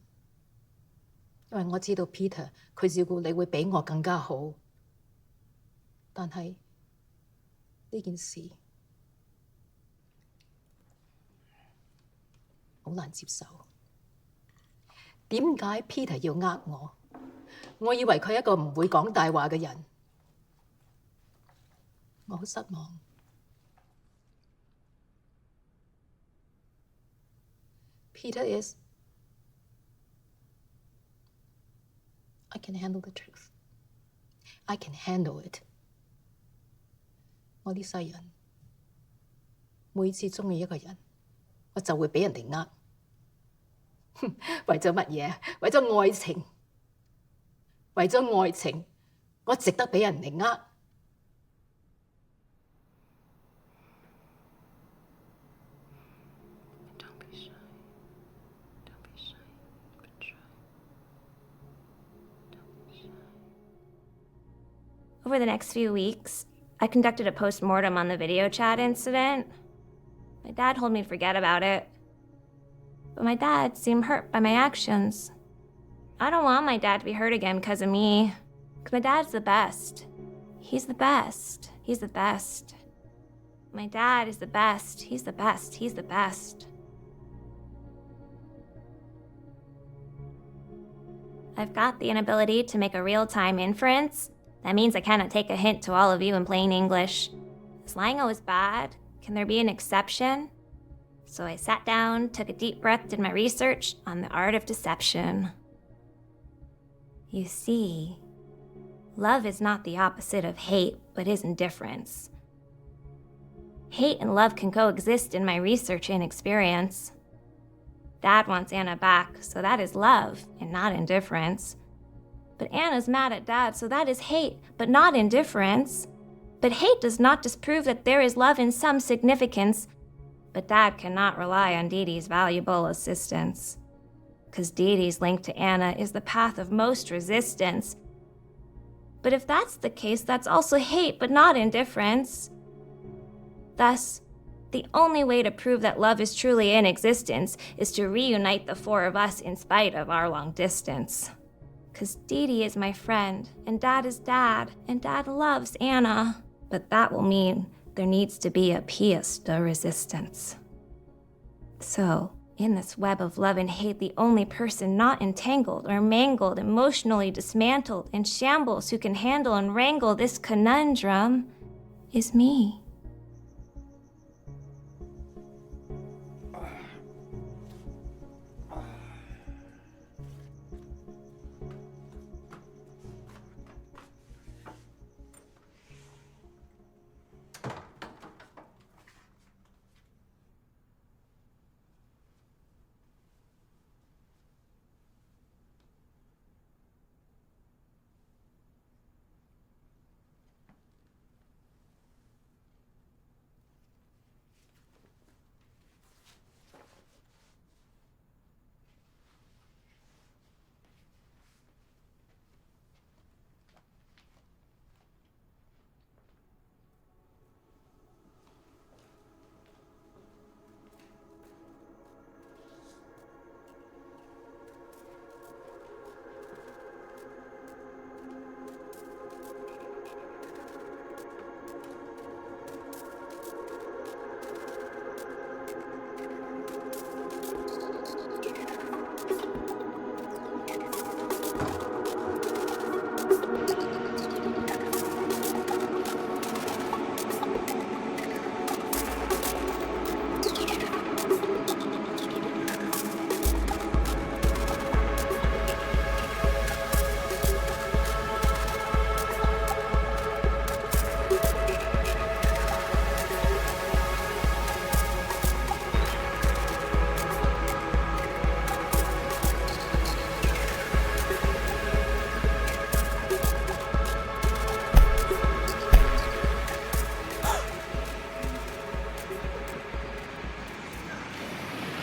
因為我知道 Peter 佢照顧你會比我更加好。但係呢件事好難接受。點解 Peter 要呃我？我以為佢係一個唔會講大話嘅人，我好失望。Peter is, I can handle the truth. I can handle it. 我呢世人每次鍾意一個人，我就會俾人哋呃。為咗乜嘢？為咗愛情。為咗愛情，我值得俾人哋呃。Over the next few weeks, I conducted a post-mortem on the video chat incident. My dad told me to forget about it. But my dad seemed hurt by my actions. I don't want my dad to be hurt again because of me. Because my dad's the best. He's the best. He's the best. My dad is the best. He's the best. He's the best. I've got the inability to make a real-time inference. That means I cannot take a hint to all of you in plain English. Is lying always bad? Can there be an exception? So I sat down, took a deep breath, did my research on the art of deception. You see, love is not the opposite of hate, but is indifference. Hate and love can coexist in my research and experience. Dad wants Anna back, so that is love and not indifference. But Anna's mad at Dad, so that is hate, but not indifference. But hate does not disprove that there is love in some significance. But Dad cannot rely on Dee Dee's valuable assistance. 'Cause Dee Dee's link to Anna is the path of most resistance. But if that's the case, that's also hate, but not indifference. Thus, The only way to prove that love is truly in existence is to reunite the four of us in spite of our long distance. 'Cause Dee Dee is my friend, and Dad is Dad, and Dad loves Anna. But that will mean there needs to be a pièce de resistance. So, in this web of love and hate, the only person not entangled or mangled, emotionally dismantled, in shambles who can handle and wrangle this conundrum is me.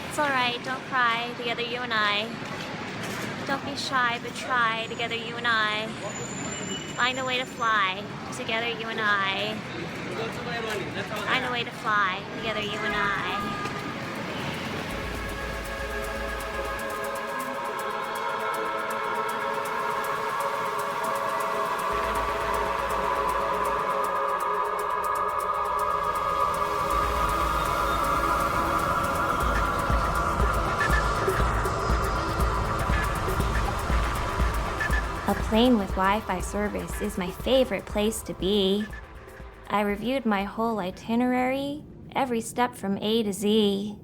It's alright, don't cry, together you and I. Don't be shy, but try, together you and I. Find a way to fly, together you and I. Find a way to fly, together you and I. A plane with Wi-Fi service is my favorite place to be. I reviewed my whole itinerary, every step from A to Z.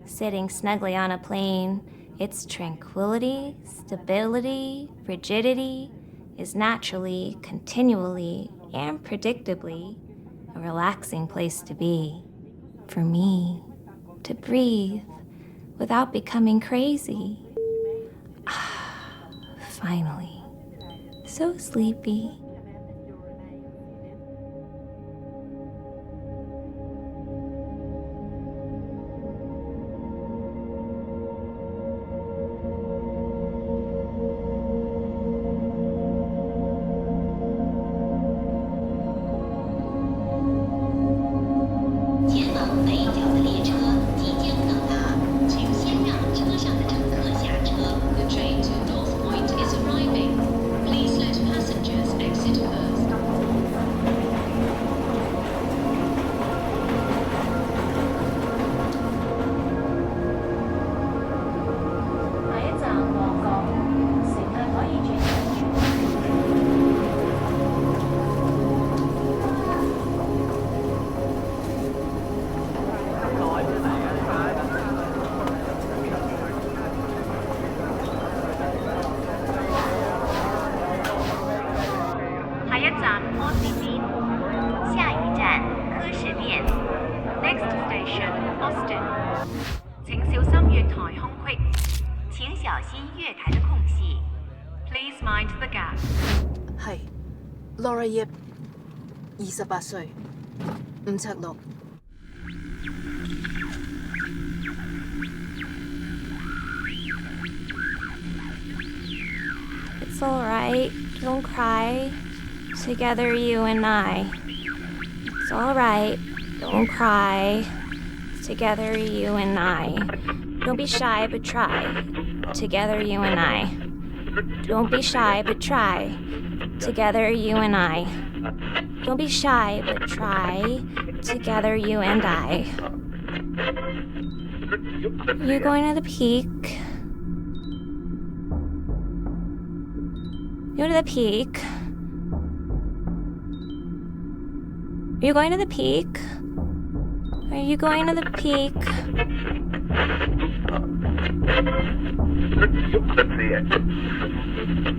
Sitting snugly on a plane, its tranquility, stability, rigidity is naturally, continually, and predictably a relaxing place to be. For me, to breathe without becoming crazy. Finally. So sleepy. Next station, Austin. 請小心月台空隙，請小心月台的空隙。Please mind the gap. 係 Laura Yip， 28歲，5尺6。It's alright, don't cry. Together you and I. It's alright, Don't cry. Together, you and I. Don't be shy, but try. Together, you and I. Don't be shy, but try. Together, you and I. Don't be shy, but try. Together, you and I. You going to the peak? Go to the peak. Are you going to the peak? Are you going to the peak?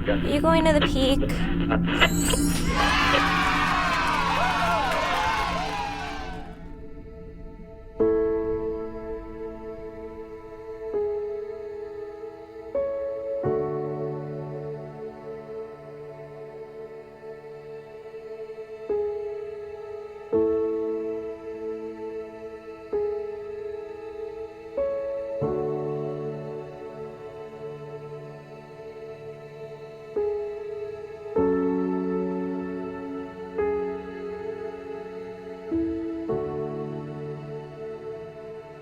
Are you going to the peak?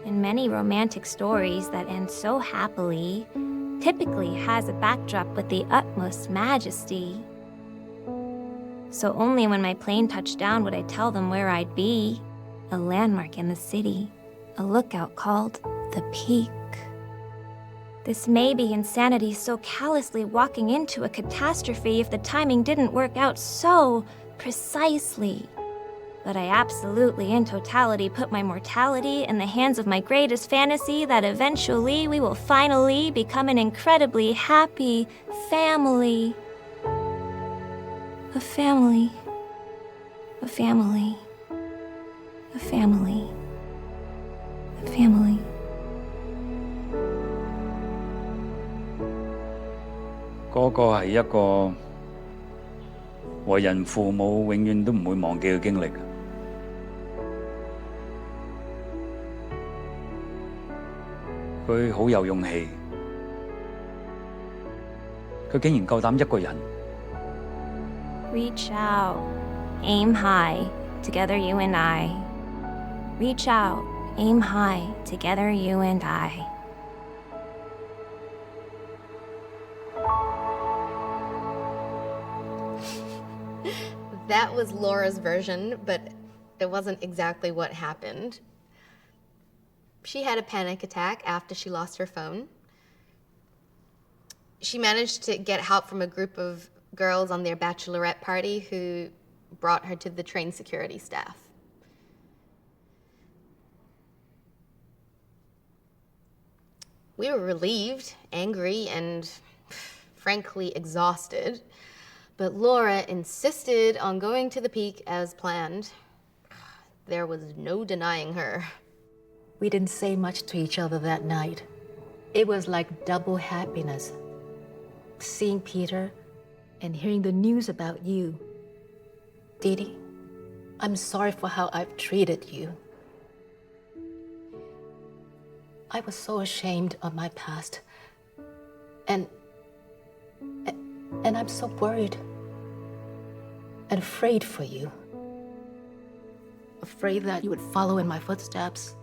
Many romantic stories that end so happily typically has a backdrop with the utmost majesty. So only when my plane touched down would I tell them where I'd be, a landmark in the city, a lookout called the Peak. This may be insanity, so callously walking into a catastrophe if the timing didn't work out so precisely. But I absolutely, in totality, put my mortality in the hands of my greatest fantasy that eventually we will finally become an incredibly happy family. A family. A family. A family. A family.嗰個係一個為人父母永遠都唔會忘記嘅經歷。佢好有勇氣，佢竟然夠膽一個人。Reach out, aim high, together you and I. Reach out, aim high, together you and I. That was Laura's version, but it wasn't exactly what happened. She had a panic attack after she lost her phone. She managed to get help from a group of girls on their bachelorette party who brought her to the train security staff. We were relieved, angry, and frankly exhausted. But Laura insisted on going to the Peak as planned. There was no denying her. We didn't say much to each other that night. It was like double happiness. Seeing Peter and hearing the news about you. Didi, I'm sorry for how I've treated you. I was so ashamed of my past. And I'm so worried and afraid for you. Afraid that you would follow in my footsteps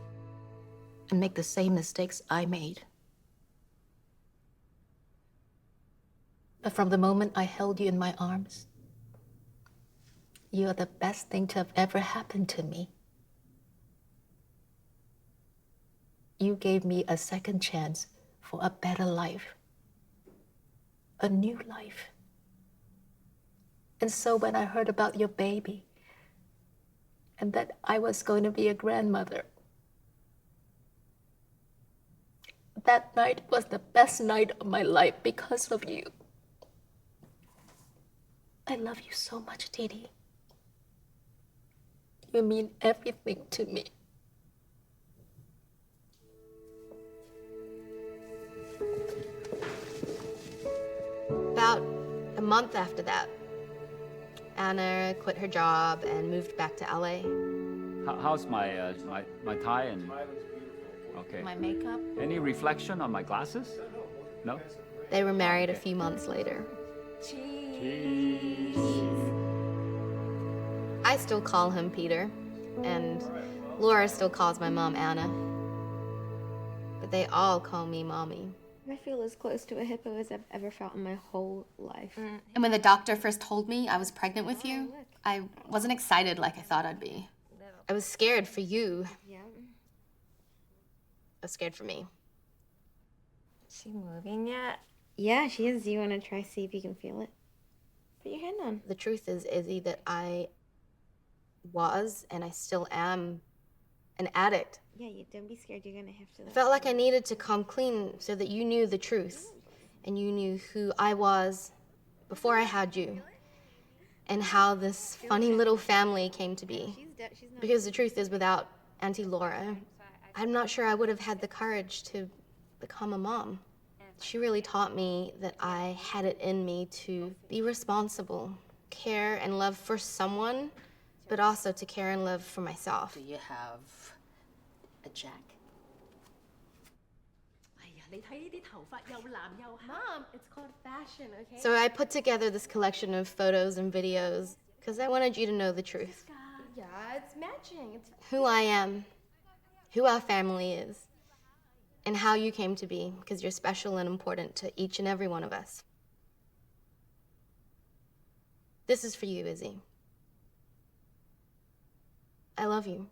and make the same mistakes I made. But from the moment I held you in my arms, you are the best thing to have ever happened to me. You gave me a second chance for a better life, a new life. And so when I heard about your baby and that I was going to be a grandmother, that night was the best night of my life because of you. I love you so much, Didi. You mean everything to me. About a month after that, Anna quit her job and moved back to LA. How's my tie and... Okay. My makeup? Any reflection on my glasses? No? They were married a few months later. Cheese. I still call him Peter, and Laura still calls my mom Anna. But they all call me Mommy. I feel as close to a hippo as I've ever felt in my whole life. And when the doctor first told me I was pregnant with you, I wasn't excited like I thought I'd be. I was scared for you. Yeah. I was scared for me. Is she moving yet? Yeah, she is. Do you want to try see if you can feel it? Put your hand on. The truth is, Izzy, that I was and I still am an addict. Yeah, you don't be scared. You're gonna have to. I felt like I needed to come clean so that you knew the truth and you knew who I was before I had you and how this funny little family came to be. Because the truth is, without Auntie Laura, I'm not sure I would have had the courage to become a mom. She really taught me that I had it in me to be responsible, care and love for someone, but also to care and love for myself. Do you have a jack? Mom, it's called fashion, okay? So I put together this collection of photos and videos because I wanted you to know the truth. Yeah, it's matching. It's Who I am, who our family is, and how you came to be, because you're special and important to each and every one of us. This is for you, Izzy. I love you.